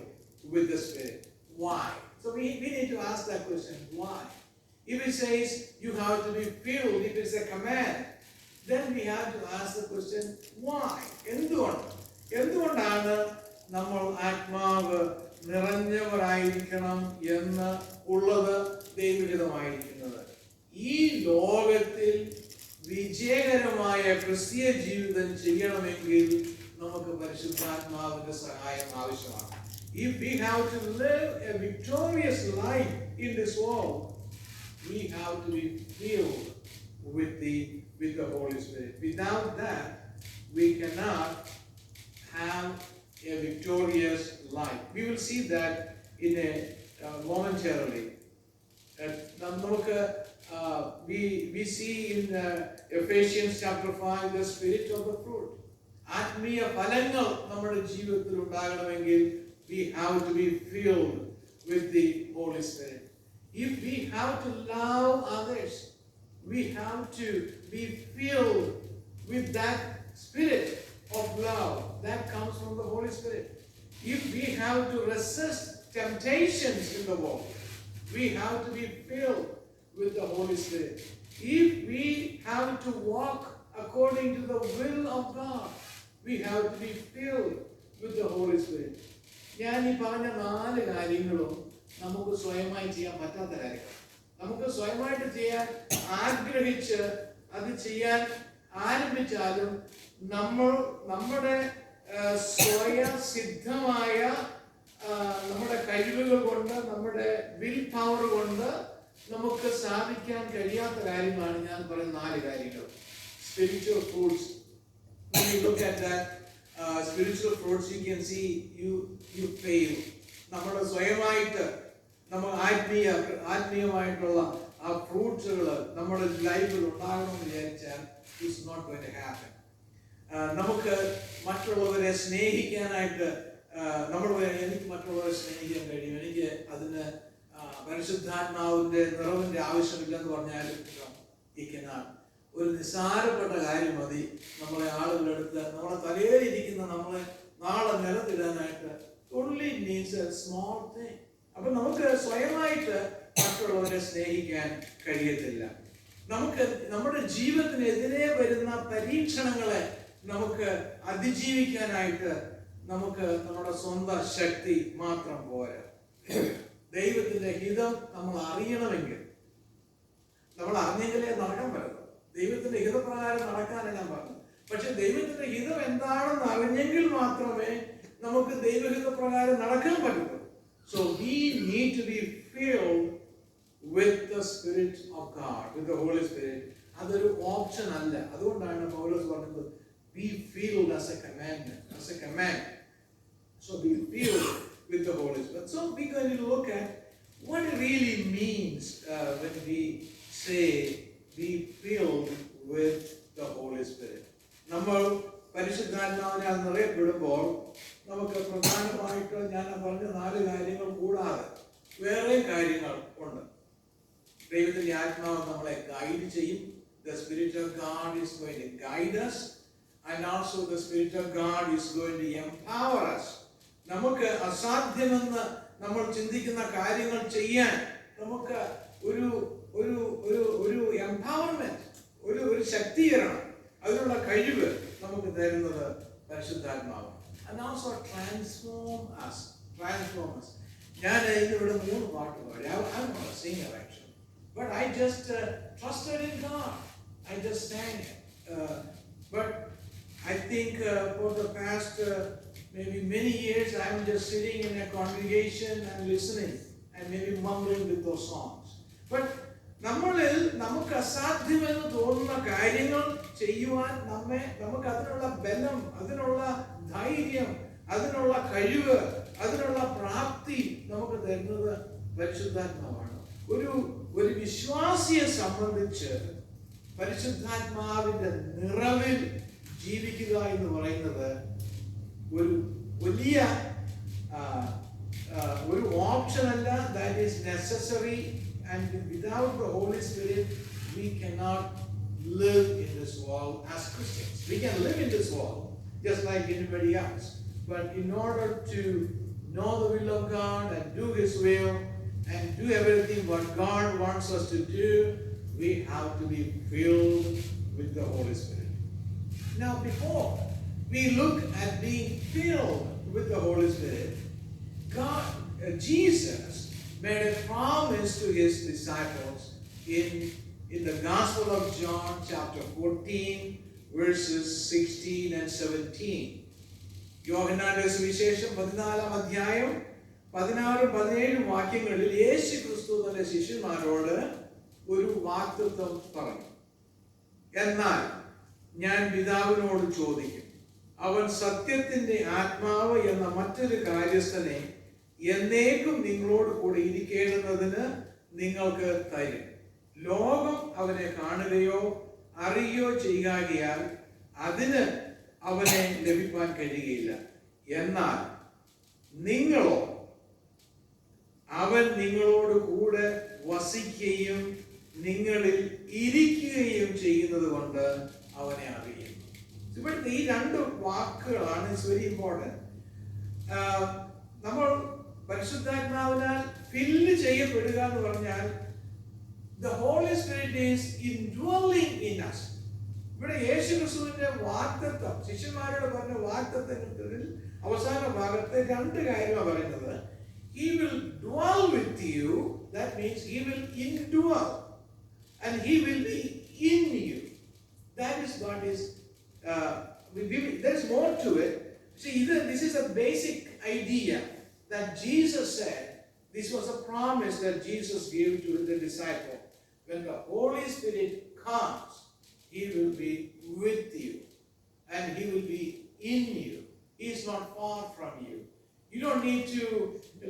with the Spirit. Why? So we need to ask that question. Why? If it says you have to be filled, if it's a command, then we have to ask the question, why? എന്തുകൊണ്ടാണ് നമ്മൾ ആത്മാവ് നിറഞ്ഞവരായിരിക്കണം എന്ന് ഉള്ളത് ദൈവഹിതമായിരിക്കുന്നത്? ഈ ലോകത്തിൽ വിജയകരമായ ക്രിസ്തീയ ജീവിതം ചെയ്യണമെങ്കിൽ നമുക്ക് പരിശുദ്ധാത്മാവിന്റെ സഹായം ആവശ്യമാണ്. If we have to live a victorious life in this world, we have to be filled with the Holy Spirit. Without that, we cannot have a victorious life. We will see that in a momentarily. We see in Ephesians chapter 5 the spirit of the fruit. ആത്മീയ ഫലങ്ങൾ നമ്മുടെ ജീവിതത്തിൽ ഉണ്ടാകണമെങ്കിൽ we have to be filled with the Holy Spirit. If we have to love others, we have to be filled with that spirit of love that comes from the Holy Spirit. If we have to resist temptations in the world, we have to be filled with the Holy Spirit. If we have to walk according to the will of God, we have to be filled with the Holy Spirit. ഞാൻ ഈ പറഞ്ഞ 4 കാര്യങ്ങളും നമുക്ക് സ്വയമായി ചെയ്യാൻ പറ്റാത്ത കാര്യങ്ങൾ. നമുക്ക് സ്വയമായിട്ട് ചെയ്യാൻ ആഗ്രഹിച്ച് അത് ചെയ്യാൻ ആരംഭിച്ചാലും നമ്മുടെ സ്വയസിദ്ധമായ നമ്മുടെ കഴിവുകൾ കൊണ്ട്, നമ്മുടെ വിൽ പവർ കൊണ്ട് നമുക്ക് സാധിക്കാൻ കഴിയാത്ത കാര്യമാണ് ഞാൻ പറയുന്ന 4 കാര്യങ്ങൾ. Spiritual fruits. When you look at that spiritual fruits, you can see you fail. നമ്മുടെ സ്വയമായിട്ട് നമ്മൾ ആത്മീയമായിട്ടുള്ള ആ ഫ്രൂട്ട്സുകൾ നമ്മുടെ ലൈഫിൽ ഉണ്ടാകണമെന്ന് വിചാരിച്ചാൽ it's not going to happen. നമുക്ക് മറ്റുള്ളവരെ സ്നേഹിക്കാനായിട്ട് എനിക്ക് മറ്റുള്ളവരെ സ്നേഹിക്കാൻ കഴിയും, എനിക്ക് അതിന് പരിശുദ്ധാത്മാവിന്റെ നിറവിന്റെ ആവശ്യമില്ലെന്ന് പറഞ്ഞാലും ഒരു നിസ്സാരപ്പെട്ട കാര്യം മതി നമ്മളെ ആളുകളെടുത്ത് നമ്മളെ തലയിലിരിക്കുന്ന നമ്മളെ നാളെ നിലത്തിടാനായിട്ട്. only means a small thing. അപ്പൊ നമുക്ക് സ്വയമായിട്ട് മറ്റുള്ളവരെ സ്നേഹിക്കാൻ കഴിയത്തില്ല. നമുക്ക് നമ്മുടെ ജീവിതത്തിനെതിരെ വരുന്ന പരീക്ഷണങ്ങളെ നമുക്ക് അതിജീവിക്കാനായിട്ട് നമുക്ക് നമ്മുടെ സ്വന്തം ശക്തി മാത്രം പോരാ. ദൈവത്തിന്റെ ഹിതം നമ്മൾ അറിയണമെങ്കിൽ, നമ്മൾ അറിഞ്ഞെങ്കിലേ നടക്കാൻ പറ്റും. ദൈവത്തിന്റെ ഹിതപ്രകാരം നടക്കാനാണ് ഞാൻ പറഞ്ഞത്. പക്ഷെ ദൈവത്തിന്റെ ഹിതം എന്താണെന്ന് അറിഞ്ഞെങ്കിൽ മാത്രമേ നമുക്ക് ദൈവഹിതപ്രകാരം നടക്കാൻ പറ്റുള്ളൂ. So we need to be filled with the Spirit of God, with the Holy Spirit. അതൊരു ഓപ്ഷൻ അല്ല. അതുകൊണ്ടാണ് പൗലോസ് പറഞ്ഞത് be filled as a commandment, as a command. So be filled with the Holy Spirit. So we're going to look at what it really means when we say be filled with the Holy Spirit. നമ്മൾ പരിശുദ്ധാത്മാവിനാൽ നിറയപ്പെടുമ്പോൾ നമുക്ക് പ്രധാനമായിട്ട് ഞാൻ പറഞ്ഞ 4 കാര്യങ്ങൾ കൂടാതെ വേറെ കാര്യങ്ങൾ ഉണ്ട്. ദൈവത്തിന്റെ ആത്മാവ് നമ്മളെ ഗൈഡ് ചെയ്യും. The Spirit of God is going to guide us, and also the Spirit of God is going to empower us. നമുക്ക് അസാധ്യമെന്ന് നമ്മൾ ചിന്തിക്കുന്ന കാര്യങ്ങൾ ചെയ്യാൻ നമുക്ക് ഒരു എംപവർമെന്റ്, ഒരു ശക്തീകരണം, അതിനുള്ള കഴിവ് നമുക്ക് തരുന്നത് പരിശുദ്ധാത്മാവ്. And also transform us. ഞാൻ ഇവിടെ 3 പാട്ട് പാടി. I'm not a singer actually, but I just trusted in God. I just sang it. But I think for the past maybe many years I'm just sitting in a congregation and listening and maybe mumbling with those songs. But നമ്മളിൽ നമുക്ക് അസാധ്യമെന്ന് തോന്നുന്ന കാര്യങ്ങൾ ചെയ്യുവാൻ നമുക്ക് അതിനുള്ള ബലം, അതിനുള്ള ധൈര്യം, അതിനുള്ള കഴിവ്, അതിനുള്ള പ്രാപ്തി നമുക്ക് തരുന്നത് പരിശുദ്ധാത്മാവാണ്. ഒരു വിശ്വാസിയെ സംബന്ധിച്ച് പരിശുദ്ധാത്മാവിന്റെ നിറവിൽ ജീവിക്കുക എന്ന് പറയുന്നത് ഒരു വലിയ ഒരു ഓപ്ഷൻ അല്ല. That is necessary. And without the holy spirit we cannot live in this world as Christians. We can live in this world just like anybody else, but in order to know the will of God and do His will and do everything what God wants us to do, we have to be filled with the Holy Spirit. Now, before we look at being filled with the Holy Spirit, Jesus made a promise to His disciples in the Gospel of John, chapter 14, verses 16 and 17. യോഹന്നാന്റെ സുവിശേഷം 14-ാം അധ്യായം 16-17 വാക്യങ്ങളിൽ യേശു ക്രിസ്തു തന്റെ ശിഷ്യന്മാരോട് ഒരു വാഗ്ദത്തം പറഞ്ഞു. എന്നാൽ ഞാൻ പിതാവിനോട് ചോദിക്കും, അവൻ സത്യത്തിന്റെ ആത്മാവ് എന്ന മറ്റൊരു കാര്യസ്ഥനെ എന്നേക്കും നിങ്ങളോട് കൂടെ ഇരിക്കേണ്ടുന്നതിന് നിങ്ങൾക്ക് തരും. ലോകം അവനെ കാണുകയോ അറിയുകയോ ചെയ്യാകിയാൽ അതിന് അവനെ ലഭിക്കാൻ കഴിയുകയില്ല. എന്നാൽ നിങ്ങളോ അവൻ നിങ്ങളോട് കൂടെ വസിക്കുകയും നിങ്ങളിൽ ഇരിക്കുകയും ചെയ്യുന്നത് കൊണ്ട് അവനെ അറിയും. ഇവിടുത്തെ ഈ രണ്ട് വാക്കുകളാണ് വെരി ഇമ്പോർട്ടൻറ്റ്. നമ്മൾ പരിശുദ്ധാത്മാവിനാൽ ഫില്ല് ചെയ്യപ്പെടുക എന്ന് പറഞ്ഞാൽ the Holy Spirit is indwelling in us. ഇവിടെ യേശു ക്രിസ്തുവിന്റെ വാഗ്ദത്തം, ശിഷ്യന്മാരോട് പറഞ്ഞ വാഗ്ദത്തത്തിൽ അവസാന ഭാഗത്ത് രണ്ട് കാര്യമാണ് പറയുന്നത്. He will dwell with you, that means he will indwell, and he will be in you. That is what is there's more to it. See, this is a basic idea that Jesus said. This was a promise that Jesus gave to the disciple. When the Holy Spirit comes, He will be with you and He will be in you. He is not far from you. You don't need to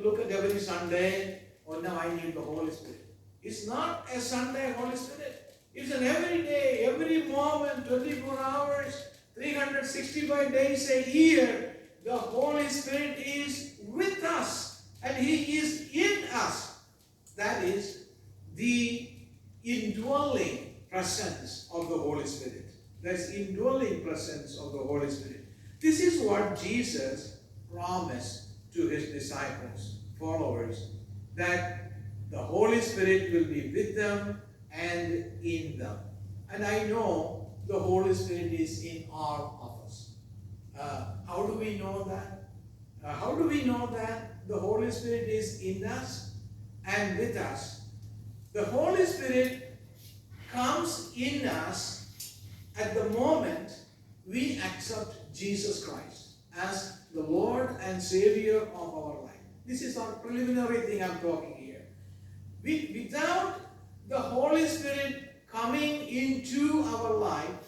look at every Sunday, oh now I need the Holy Spirit. It's not a Sunday Holy Spirit. It's an every day, every moment, 24 hours, 365 days a year. The Holy Spirit is with us and He is in us. That is the indwelling presence of the Holy Spirit. There's indwelling presence of the Holy Spirit. This is what Jesus promised to His disciples, followers, that the Holy Spirit will be with them and in them. And I know the Holy Spirit is in all of us. How do we know that? How do we know that the Holy Spirit is in us and with us? The Holy Spirit comes in us at the moment we accept Jesus Christ as the Lord and Savior of our life. This is our preliminary thing I'm talking here. Without the Holy Spirit coming into our life,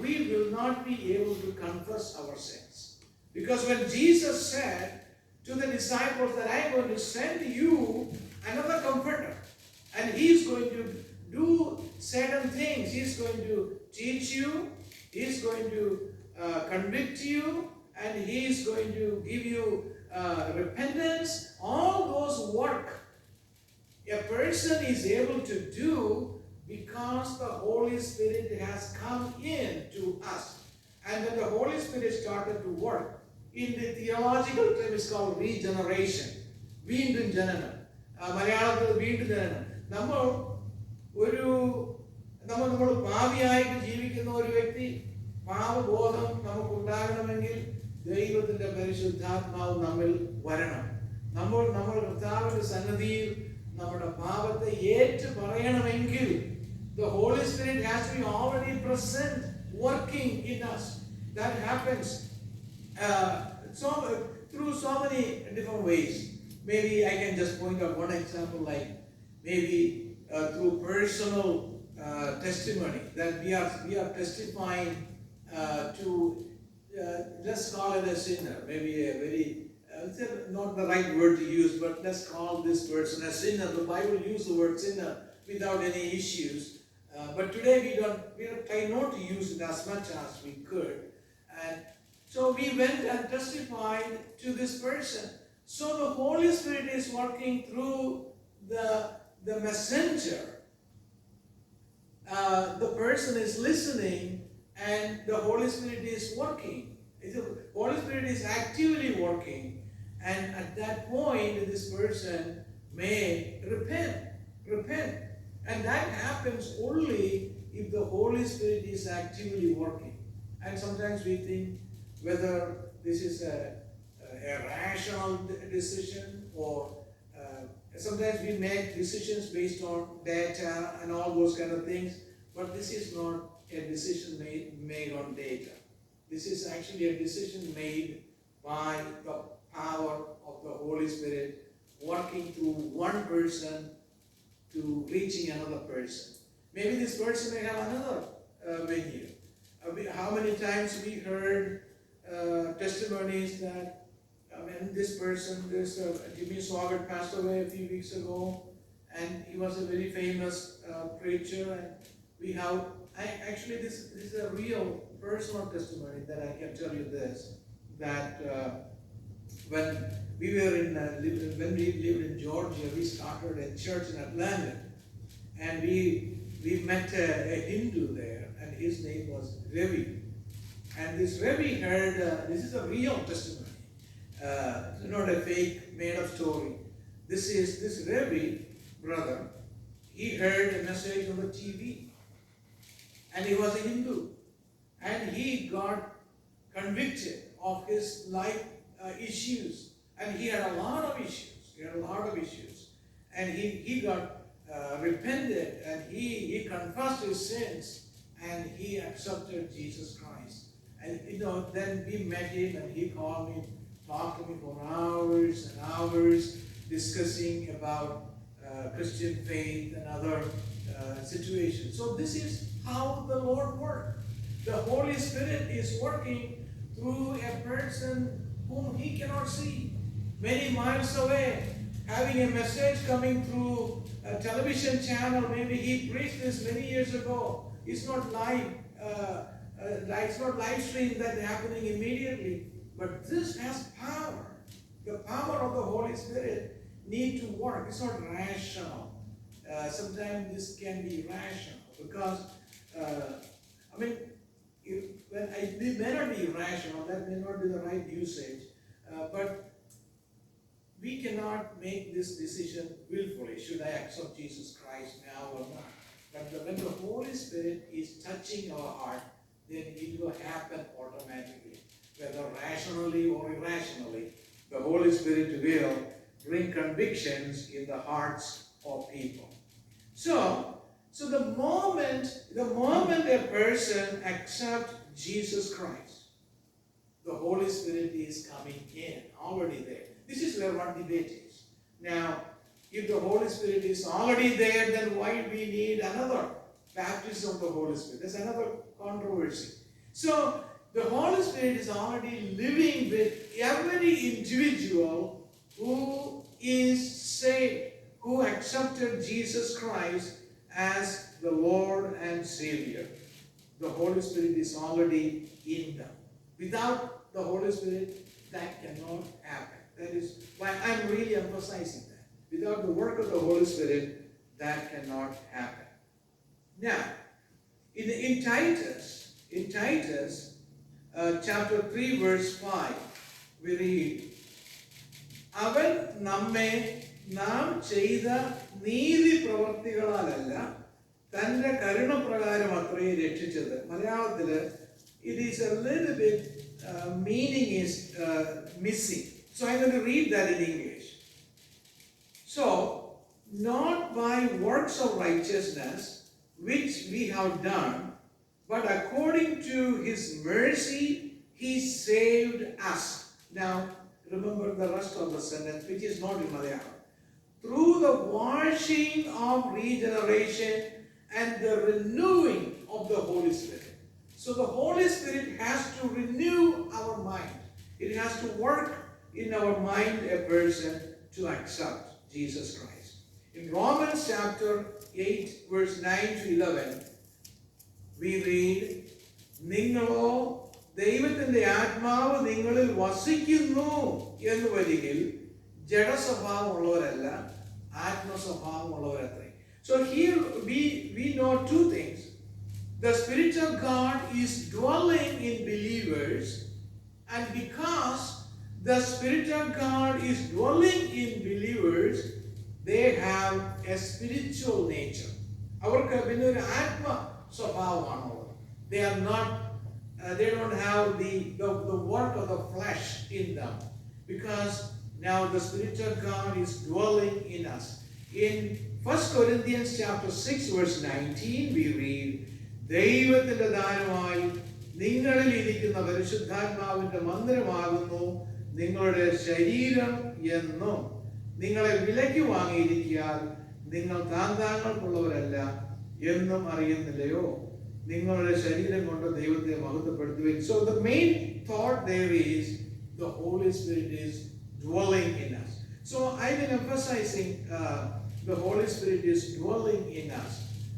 we will not be able to confess our sins. Because when Jesus said to the disciples that I am going to send you another comforter, and He is going to do certain things. He is going to teach you, He is going to convict you, and He is going to give you repentance. All those work a person is able to do because the Holy Spirit has come in to us. And when the Holy Spirit started to work, in the theological term it's called regeneration. വീണ്ടും ജനനം. മലയാളത്തിൽ വീണ്ടും ജനനം. നമ്മൾ പാപിയായിട്ട് ജീവിക്കുന്ന ഒരു വ്യക്തി, പാപബോധം നമുക്കുണ്ടാകണമെങ്കിൽ ദൈവത്തിന്റെ പരിശുദ്ധാത്മാവ് നമ്മിൽ വരണം. നമ്മൾ കർത്താവിന്റെ സന്നിധിയിൽ നമ്മുടെ പാപത്തെ ഏറ്റു പറയണമെങ്കിൽ the Holy Spirit has to be already present, working in us. That happens through so many different ways. Maybe I can just point out one example, like maybe through personal testimony that we are testifying to, let's call it a sinner, maybe a very, not the right word to use, but let's call this person a sinner. The Bible uses the word sinner without any issues. But today we try not to use it as much as we could. And so we went and testified to this person. So the Holy Spirit is working through the messenger. The person is listening and the Holy Spirit is working. The Holy Spirit is actively working, and at that point this person may repent. And that happens only if the Holy Spirit is actively working. And sometimes we think whether this is a rational decision, or sometimes we make decisions based on data and all those kind of things, but this is not a decision made on data. This is actually a decision made by the power of the Holy Spirit working through one person to reaching another person. Maybe this person may have another venue. How many times we heard testimonies that this person, Jimmy Swaggart passed away a few weeks ago, and he was a very famous preacher, and we have, actually this is a real personal testimony that I can tell you this, that when we lived in Georgia, we started a church in Atlanta, and we met a Hindu there, and his name was Ravi. And this Ravi heard, this is a real testimony, not a fake made up story. This Ravi brother, he heard a message on the TV, and he was a Hindu, and he got convicted of his life issues, and he had a lot of issues, and he got repented, and he confessed his sins, and he accepted Jesus Christ. And then we met him, and he called me, talked to me for hours and hours, discussing about Christian faith and other situations. So this is how the Lord works. The Holy Spirit is working through a person whom he cannot see, many miles away, having a message coming through a television channel. Maybe he preached this many years ago. It's not live. It's not live stream that happening immediately. But this has power. The power of the Holy Spirit need to work. It's not rational. Sometimes this can be rational because it may not be rational. That may not be the right usage. But we cannot make this decision willfully. Should I accept Jesus Christ now or not? But when the Holy Spirit is touching our heart, then it will happen automatically. Whether rationally or irrationally, the Holy Spirit will bring convictions in the hearts of people. So the moment a person accepts Jesus Christ, the Holy Spirit is coming in, already there. This is where one debate is. Now, if the Holy Spirit is already there, then why do we need another baptism of the Holy Spirit? There's another controversy. So, the Holy Spirit is already living with every individual who is saved, who accepted Jesus Christ as the Lord and Savior. The Holy Spirit is already in them. Without the Holy Spirit, that cannot happen. That is why I'm really emphasizing that. Without the work of the Holy Spirit, that cannot happen. Now, in Titus chapter 3 verse 5, we read, അവൻ നമ്മെ നാം ചെയ്ത നീതി പ്രവർത്തികളാലല്ല തന്റെ കരുണപ്രകാരം അത്രേ രക്ഷിച്ചത്. മലയാളത്തില് it is a little bit meaning is missing. So I'm going to read that in English. So, not by works of righteousness which we have done, but according to his mercy, he saved us. Now, remember the rest of the sentence, which is not in Malayalam. Through the washing of regeneration and the renewing of the Holy Spirit. So the Holy Spirit has to renew our mind. It has to work in our mind a person to accept Jesus Christ. In Romans chapter 8 verse 9 to 11, we read, നിങ്ങളോ ദൈവത്തിന്റെ ആത്മാവ് നിങ്ങളിൽ വസിക്കുന്നു എന്ന് വരികിൽ ജഡസ്വഭാവമുള്ളവരല്ല ആത്മസ്വഭാവമുള്ളവരത്രേ. So here we know two things. The Spirit of God is dwelling in believers, and because the Spirit of God is dwelling in believers, they have a spiritual nature. അവർക്ക് പിന്നെ ഒരു ആത്മ സ്വഭാവമാണുള്ളത്. They are not they don't have the work of the flesh in them, because now the Spirit of God is dwelling in us. In 1 Corinthians chapter 6 verse 19 we read, ദൈവത്തിന്റെ ദാനമായി നിങ്ങളിൽ ഇരിക്കുന്ന പരിശുദ്ധാത്മാവിന്റെ മന്ദിരമാകുന്നു നിങ്ങളുടെ ശരീരം എന്നും നിങ്ങളെ വിലയ്ക്ക് വാങ്ങിയിരിക്കാൻ നിങ്ങൾ താന്താങ്ങൾക്കുള്ളവരല്ല എന്നും അറിയുന്നില്ലയോ, നിങ്ങളുടെ ശരീരം കൊണ്ട് ദൈവത്തെ മഹത്വപ്പെടുത്തുവിൻ. So the main thought there is the Holy Spirit is dwelling in us. So I've been emphasizing the Holy Spirit is dwelling in us.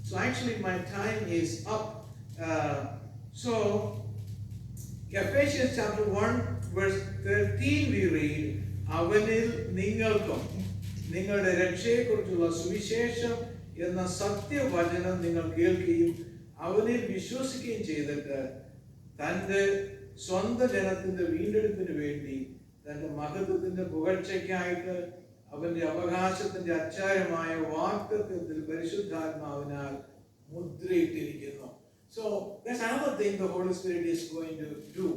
So actually my time is up. So Ephesians chapter 1 verse 13 we read, അവനിൽ നിങ്ങൾക്കും നിങ്ങളുടെ രക്ഷയെക്കുറിച്ചുള്ള സുവിശേഷം എന്ന സത്യവചനം നിങ്ങൾ കേൾക്കുകയും അവനിൽ വിശ്വസിക്കുകയും ചെയ്തിട്ട് തൻ്റെ സ്വന്തം ജനത്തിന്റെ വീണ്ടെടുപ്പിന് വേണ്ടി തന്റെ മഹത്വത്തിന്റെ പുകഴ്ചയ്ക്കായിട്ട് അവന്റെ അവകാശത്തിന്റെ അച്ചാരമായ വാഗ്ദത്തത്തിൽ പരിശുദ്ധാത്മാവിനാൽ മുദ്രയിട്ടിരിക്കുന്നു. So that's another thing the Holy Spirit is going to do.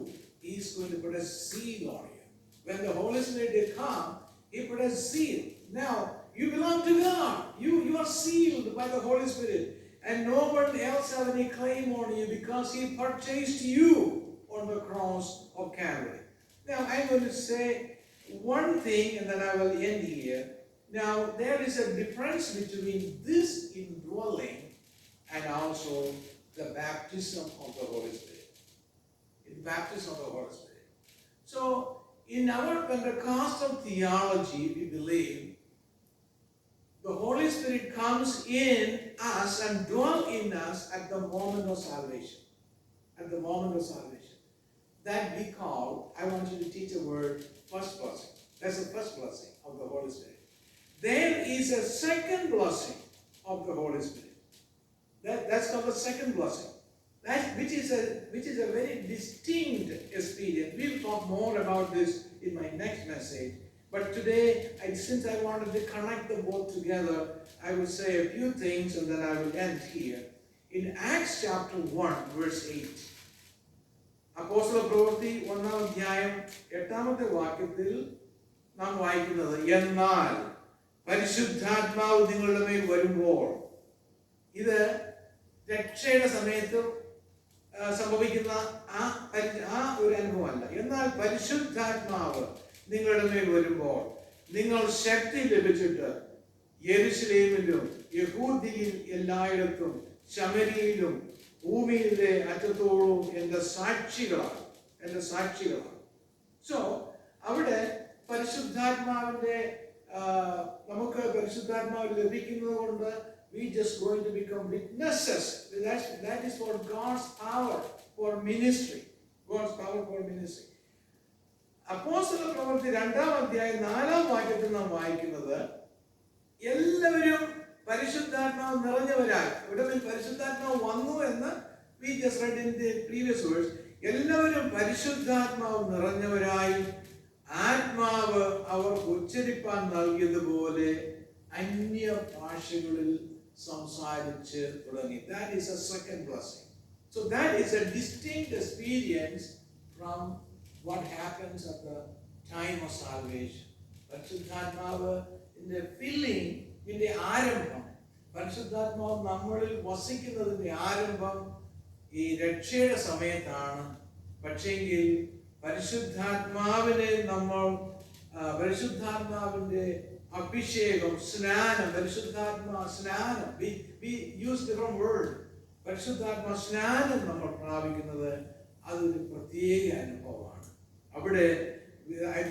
He is going to put a seal on you. When the Holy Spirit will come, He put a seal. Now you belong to God. You are sealed by the Holy Spirit, and no one else have any claim on you because He purchased you on the cross of Calvary. Now I'm going to say one thing and then I will end here. Now there is a difference between this indwelling and also the baptism of the Holy Spirit. In baptism of the Holy Spirit. So in our Pentecostal theology, we believe the Holy Spirit comes in us and dwells in us at the moment of salvation. At the moment of salvation. That we call, I want you to teach a word, first blessing. That's the first blessing of the Holy Spirit. There is a second blessing of the Holy Spirit. That's called the second blessing. Which is a very distinct experience. We'll talk more about this in my next message. But today, since I wanted to connect them both together, I will say a few things and then I will end here. In Acts chapter 1, verse 8, അപ്പോസ്തല പ്രവൃത്തി 1-ാം അധ്യായം 8-ാമത്തെ വാക്യത്തിൽ നാം വായിക്കുന്നത്, എന്നാൽ പരിശുദ്ധാത്മാവ് നിങ്ങളുടെ മേൽ വരുമ്പോൾ, ഇത് രക്ഷയുടെ സമയത്ത് സംഭവിക്കുന്ന ആ ഒരു അനുഭവമല്ല. എന്നാൽ പരിശുദ്ധാത്മാവ് നിങ്ങളുടെ മേൽ വരുമ്പോൾ നിങ്ങൾ ശക്തി ലഭിച്ചിട്ട് യെരൂശലേമിലും യഹൂദിയിൽ എല്ലായിടത്തും ശമരിയിലും ഭൂമിയിലെ അറ്റത്തോളം എന്റെ സാക്ഷികളാണ്. സോ അവിടെ പരിശുദ്ധാത്മാവിന്റെ നമുക്ക് പരിശുദ്ധാത്മാവ് ലഭിക്കുന്നത് കൊണ്ട് we just going to become witnesses. That is for God's power for ministry. God's power for ministry. അപ്പോസ്തല പ്രവൃത്തി 2-ാം അധ്യായം 4-ാം വാക്യത്തിൽ നാം വായിക്കുന്നത്, എല്ലാവരും പരിശുദ്ധാത്മാവ് നിറഞ്ഞവരായി. ഇവിടെ പരിശുദ്ധാത്മാവ് വന്നു എന്ന് we just read in the previous verse. എല്ലാവരും പരിശുദ്ധാത്മാവ് നിറഞ്ഞവരായി ആത്മാവ് അവർക്ക് ഉച്ചരിപ്പാൻ നൽകിയതുപോലെ അന്യ ഭാഷകളിൽ സംസാരിച്ച് തുടങ്ങി. That is a second blessing. So that is a distinct experience from what happens at the time of salvation. പരിശുദ്ധാത്മാവ് filling ഇതിന്റെ ആരംഭം, പരിശുദ്ധാത്മാവ് നമ്മളിൽ വസിക്കുന്നതിന്റെ ആരംഭം ഈ രക്ഷയുടെ സമയത്താണ്. പക്ഷെങ്കിൽ പരിശുദ്ധാത്മാവിനെ നമ്മൾ പരിശുദ്ധാത്മാവിന്റെ അഭിഷേകം, സ്നാനം, പരിശുദ്ധാത്മാ സ്നാനം. We use different word. പരിശുദ്ധാത്മാ സ്നാനം നമ്മൾ പ്രാപിക്കുന്നത് അതൊരു പ്രത്യേക അനുഭവമാണ്. അവിടെ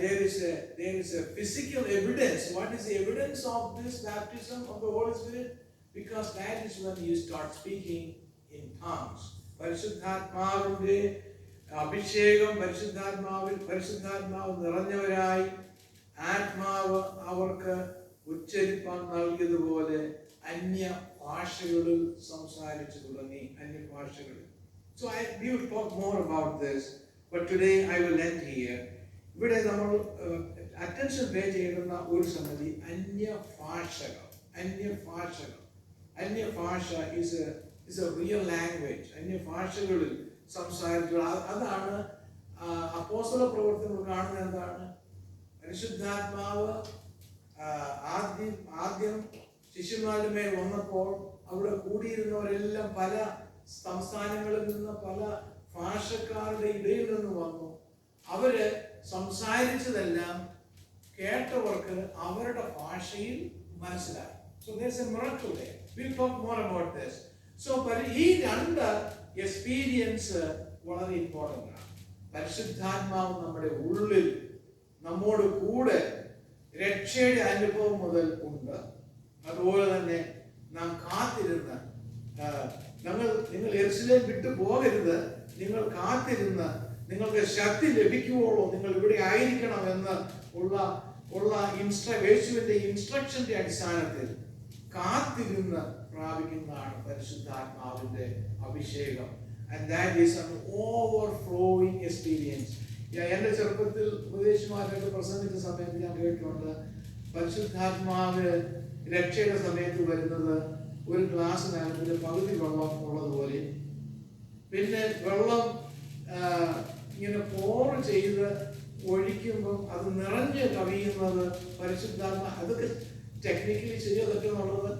there is a physical evidence. What is the evidence of this baptism of the Holy Spirit? Because that is when you start speaking in tongues. പരിശുദ്ധാത്മാവിന്റെ അഭിഷേകം, പരിശുദ്ധാത്മാവ് നിറഞ്ഞവരായി ആത്മാവ് അവർക്ക് ഉച്ചരിപ്പാൻ നൽകിയതുപോലെ അന്യ ഭാഷകളിൽ സംസാരിച്ചു തുടങ്ങി. അന്യ ഭാഷകളിൽ. So we will talk more about this, but today I will end here. ഇവിടെ നമ്മൾ അറ്റൻഷൻ പേ ചെയ്യുന്ന ഒരു സംഗതി അന്യഭാഷകൾ. അന്യഭാഷ is a real language. അന്യഭാഷകളിൽ സംസാരിക്കുക. അതാണ് അപ്പോസ്തല പ്രവർത്തനങ്ങൾ കാണുന്നത്. എന്താണ്? പരിശുദ്ധാത്മാവ് ആദ്യം ശിഷ്യന്മാരുടെ മേൽ വന്നപ്പോൾ അവിടെ കൂടിയിരുന്നവരെല്ലാം പല സംസ്ഥാനങ്ങളിൽ നിന്ന്, പല ഭാഷക്കാരുടെ ഇടയിൽ നിന്ന് വന്നു. അവര് സംസാരിച്ചതെല്ലാം കേട്ടവർക്ക് അവരുടെ ഭാഷയിൽ മനസ്സിലായി. So there's a miracle there. We'll talk more about this. So ഈ രണ്ട് എക്സ്പീരിയൻസ് വളരെ ഇമ്പോർട്ടൻ്റ് ആണ്. പരിശുദ്ധാത്മാവ് നമ്മുടെ ഉള്ളിൽ നമ്മോട് കൂടെ രക്ഷയുടെ അനുഭവം മുതൽ ഉണ്ട്. അതുപോലെ തന്നെ നാം കാത്തിരുന്ന് നിങ്ങൾ യെരൂശലേം വിട്ടു പോകരുത്, നിങ്ങൾ കാത്തിരുന്ന് നിങ്ങൾക്ക് ശക്തി ലഭിക്കുവോളോ നിങ്ങൾ ഇവിടെ ആയിരിക്കണം എന്ന് ഉള്ള യേശുവിന്റെ ഇൻസ്ട്രക്ഷന്റെ അടിസ്ഥാനത്തിൽ കാത്തിരുന്ന് പ്രാപിക്കുന്നതാണ് പരിശുദ്ധാത്മാവിന്റെ അഭിഷേകം. And that is an overflowing experience. എന്റെ ചെറുപ്പത്തിൽ ഉപദേശിമാരൊക്കെ പ്രസംഗിച്ച സമയത്ത് ഞാൻ കേട്ടിട്ടുണ്ട്, പരിശുദ്ധാത്മാവ് രക്ഷയുടെ സമയത്ത് വരുന്നത് ഒരു ഗ്ലാസ്സിനകത്ത് പകുതി വെള്ളം ഉള്ളതുപോലെ, പിന്നെ വെള്ളം ഇങ്ങനെ പോർ ചെയ്ത് ഒഴിക്കുമ്പം അത് നിറഞ്ഞ് കവിയുന്നത് പരിശുദ്ധാത്മ. അതൊക്കെ ടെക്നിക്കലി ശരിയതൊക്കെ എന്നുള്ളത്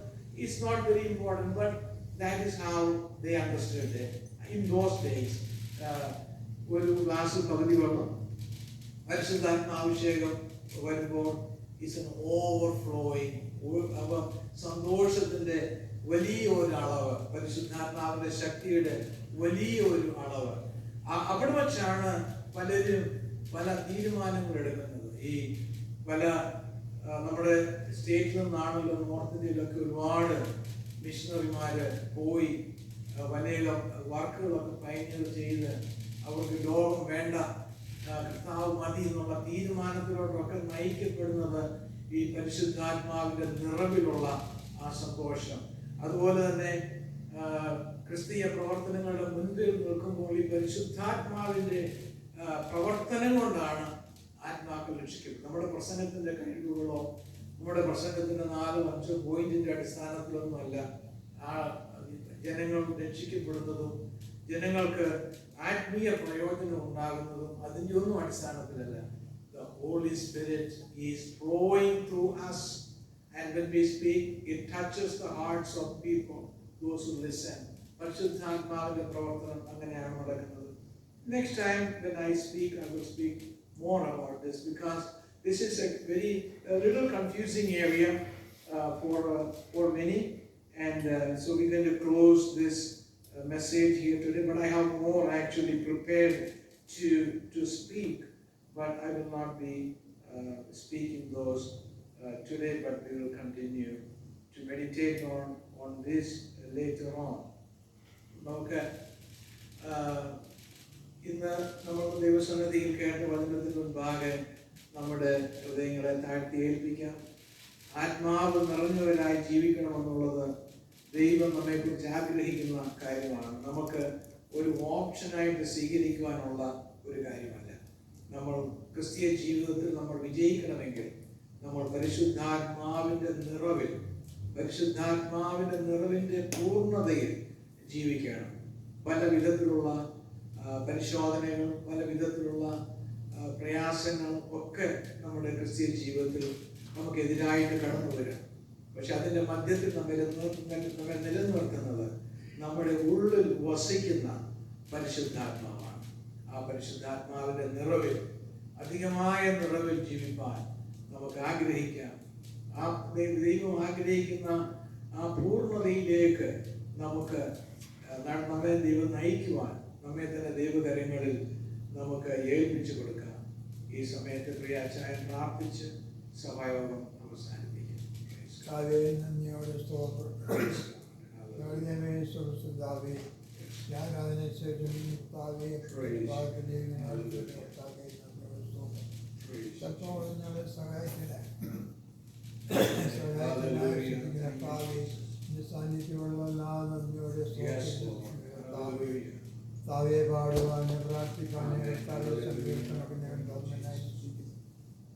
it's not very important, but that is how they understand in those days. ഒരു ഗ്ലാസ് പകുതി വെള്ളം പരിശുദ്ധാത്മാഭിഷേകം വരുമ്പോൾ ഇറ്റ്സ് എൻ ഓവർഫ്ലോയിങ്. അപ്പം സന്തോഷത്തിന്റെ വലിയ ഒരു അളവ്, പരിശുദ്ധാത്മാവിന്റെ ശക്തിയുടെ വലിയ ഒരു അളവ്. അവിടെ വച്ചാണ് പലരും പല തീരുമാനങ്ങൾ എടുക്കുന്നത്. ഈ പല നമ്മുടെ സ്റ്റേറ്റിൽ നിന്നാണല്ലോ, നോർത്ത് ഇന്ത്യയിലൊക്കെ ഒരുപാട് മിഷണറിമാര് പോയി അനേകം വർക്കുകളൊക്കെ പയനിയർ ചെയ്ത് അവർക്ക് ലോകം വേണ്ട, കർത്താവ് മതി എന്നുള്ള തീരുമാനത്തിലോട്ടൊക്കെ നയിക്കപ്പെടുന്നത് ഈ പരിശുദ്ധാത്മാവിന്റെ നിറവിലുള്ള ആ സന്തോഷം. അതുപോലെ തന്നെ ക്രിസ്തീയ പ്രവർത്തനങ്ങളുടെ മുൻപിൽ നിൽക്കുമ്പോൾ ഈ പരിശുദ്ധാത്മാവിന്റെ പ്രവർത്തനം കൊണ്ടാണ് ആത്മാക്കൾ രക്ഷിക്കപ്പെടുന്നത്. നമ്മുടെ പ്രസംഗത്തിന്റെ കഴിവുകളോ നമ്മുടെ പ്രസംഗത്തിന്റെ 4-5 പോയിന്റിന്റെ അടിസ്ഥാനത്തിലൊന്നുമല്ല ആ ജനങ്ങൾ രക്ഷിക്കപ്പെടുന്നതും ജനങ്ങൾക്ക് ആത്മീയ പ്രയോജനം ഉണ്ടാകുന്നതും അതിൻ്റെ ഒന്നും അടിസ്ഥാനത്തിലല്ല. The Holy Spirit is flowing through us, and when we speak, it touches the hearts of people, those who listen. പരിശുദ്ധാത്മാവിന്റെ പ്രവർത്തനം അങ്ങനെയാണ് നടക്കുന്നത്. Next time when I speak, I will speak more about this, because this is a little confusing area for many, and so we're going to close this message here today. But I have more actually prepared to speak, but I will not be speaking those today, but we will continue to meditate on this later on. നമുക്ക് ഇന്ന് നമ്മൾ ദൈവസന്നിധിയിൽ കേട്ട വചനത്തിന് മുൻപാകെ നമ്മുടെ ഹൃദയങ്ങളെ താഴ്ത്തി ഏൽപ്പിക്കാം. ആത്മാവ് നിറഞ്ഞവരായി ജീവിക്കണമെന്നുള്ളത് ദൈവം നമ്മെക്കുറിച്ച് ആഗ്രഹിക്കുന്ന കാര്യമാണ്. നമുക്ക് ഒരു ഓപ്ഷനായിട്ട് സ്വീകരിക്കുവാനുള്ള ഒരു കാര്യമല്ല. നമ്മൾ ക്രിസ്തീയ ജീവിതത്തിൽ നമ്മൾ വിജയിക്കണമെങ്കിൽ നമ്മൾ പരിശുദ്ധാത്മാവിന്റെ നിറവിന്റെ പൂർണ്ണതയിൽ ജീവിക്കണം. പല വിധത്തിലുള്ള പരിശോധനകൾ, പല വിധത്തിലുള്ള പ്രയാസങ്ങൾ ഒക്കെ നമ്മുടെ ക്രിസ്തീയ ജീവിതത്തിൽ നമുക്കെതിരായിട്ട് കടന്നു വരാം. പക്ഷെ അതിൻ്റെ മധ്യത്തിൽ നമ്മെ നിലനിർത്തുന്നത് നമ്മുടെ ഉള്ളിൽ വസിക്കുന്ന പരിശുദ്ധാത്മാവാണ്. ആ പരിശുദ്ധാത്മാവിന്റെ നിറവിൽ, അധികമായ നിറവിൽ ജീവിപ്പാൻ നമുക്ക് ആഗ്രഹിക്കാം. ആ ആ ദൈവം ആഗ്രഹിക്കുന്ന ആ പൂർണ്ണതയിലേക്ക് നമുക്ക് നമ്മെ ദൈവം നയിക്കുവാൻ നമ്മെ തന്നെ ദൈവകരങ്ങളിൽ നമുക്ക് ഏൽപ്പിച്ചു കൊടുക്കാം. ഈ സമയത്ത് പ്രിയാച്ചായൻ പ്രാർത്ഥിച്ച് സഭായോഗം അവസാനിപ്പിക്കും. നന്ദിയോടെ സ്തോത്രം. ഞാൻ അതിനുശേഷം ഞങ്ങളെ സഹായിക്കണേ. സാന്നിധ്യമുള്ള നന്ദിയോടെ താവെ പാടുവാന് പ്രാർത്ഥിക്കാന്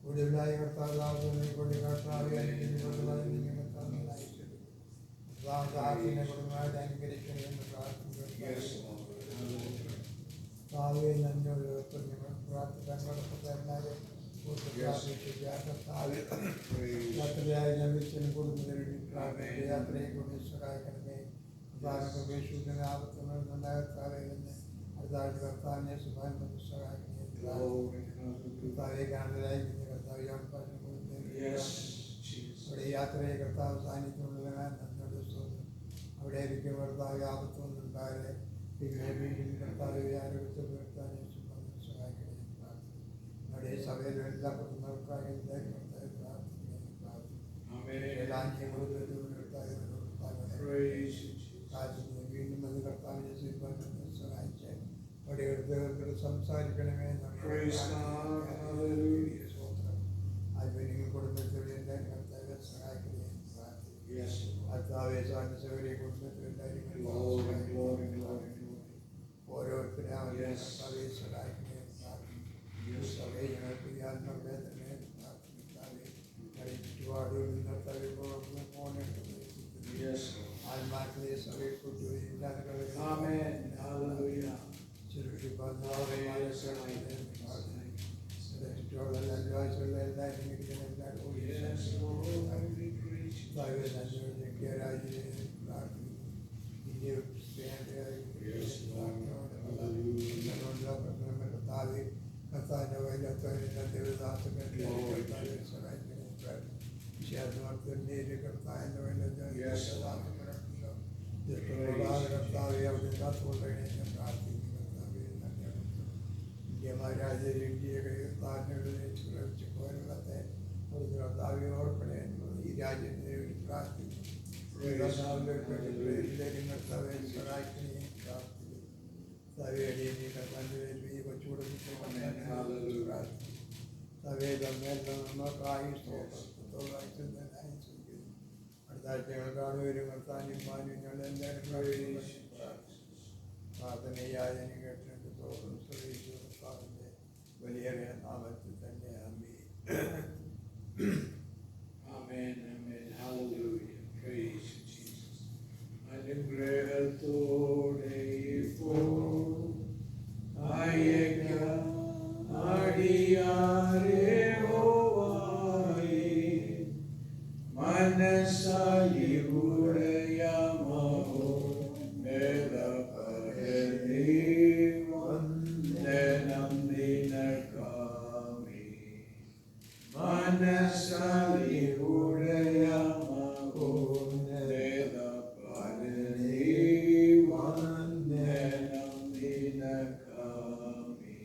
ഒടുവിലായ കർത്താവിനെ കൊണ്ട് കർത്താവിനെ കുടുംബമായിട്ട് അനുകരിക്കണമെന്ന് പ്രാർത്ഥിക്കുന്നു. താവെ നന്ദിയോട് പ്രാർത്ഥിക്കാൻ എല്ലാവരും യാത്രയായി ലഭിച്ചതിന് കുടുംബത്തിന് യാത്രയെ കൊണ്ട് സഹായിക്കണമേ. ആപത്തുകൾ നന്നാകത്താറെന്ന് അടുത്താഴ്ച കർത്താവിനെ സുഖാൻ സഹായിക്കണേ. കർത്താവെ കാണലായിരിക്കുന്ന കർത്താവ് അവിടെ യാത്രയെ കർത്താവ് സാന്നിധ്യമുള്ളതിനാൽ നന്ദിയോട് സ്തോത്രം. അവിടെ ഇരിക്കും കർത്താവ് ആപത്തൊന്നുണ്ടാകെ പിന്നെ വീണ്ടും കർത്താവ് ആരോഗ്യത്തിൽ നിർത്താനെ സുഖം സഹായിക്കണേ. നമ്മുടെ സഭയിൽ എല്ലാ കുടുംബങ്ങൾക്കായി വീണ്ടും അത് കർത്താവിനെ സഹായിച്ച് അവിടെ എടുത്തവർക്ക് സംസാരിക്കണമേ. ആത്മീയ കുടുംബത്തിൽ എല്ലാവരും കർത്താവെ സഹായിക്കണേ. കർത്താവെ സൗകര്യ കുടുംബത്തിൽ എല്ലാവരും ഓരോരുത്തരും അവരെ കർത്താവെ സഹായിക്കണേ. സഭയെ ഞങ്ങൾക്ക് ആത്മവേദനയെ ചുറ്റുപാടുകളിൽ നിന്ന് പോകേണ്ട ആത്മാക്കളെ സഭയെ കർത്താവിൻ്റെ വൈലത്തവരെല്ലാം ദേവദാസന്റെ കർത്താവിൻ്റെ കർത്താവെ അവിടെ കാത്തുകൊണ്ടതിനെ പ്രാർത്ഥിക്കുന്നു. ഇന്ത്യ ഇന്ത്യയുടെ കർത്താവിനെ പോരത്തെ അവിടുത്തെ കർത്താവെ ഓർക്കണേ. ഈ രാജ്യത്തിന് വേണ്ടി പ്രാർത്ഥിക്കുന്നു. കർത്താവെ സഹായിക്കണേ പ്രാർത്ഥിക്കുന്നു. അടുത്താഴ്ചകൾ കർത്താനും പ്രാർത്ഥനയായ കേട്ടിട്ട് തോന്നും കർത്താവിൻ്റെ വലിയ നാമത്തിൽ തന്നെ Amen, amen, hallelujah, praise you, Jesus. അനുഗ്രഹത്തോടെ ഇപ്പോൾ അയക്കാം അടിയാരെ ഹോവായേ മനസ്സായി ഉടയാമോ വേദപരനേ വന്ദനം നിനക്കാമേ മനസ്സായി ഉടയാമോ വേദപരനേ വന്ദനം നിനക്കാമേ.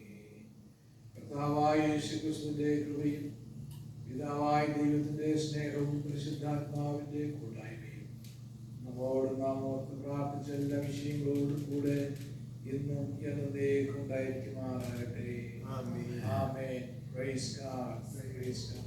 കർത്താവായ യേശുക്രിസ്തുവിന്റെ കൃപയും പിതാവായ ദൈവത്തിന്റെ സ്നേഹവും പരിശുദ്ധാത്മാവിന്റെ കൂട്ടായ്മയും നമ്മോട് നാം ഓർത്ത് പ്രാർത്ഥിച്ച എല്ലാ വിഷയങ്ങളോടും കൂടെ ഇന്നും എന്നതേക്കും ഉണ്ടായിരിക്കുമാറാകട്ടെ. ആമേൻ. Praise God. Praise God.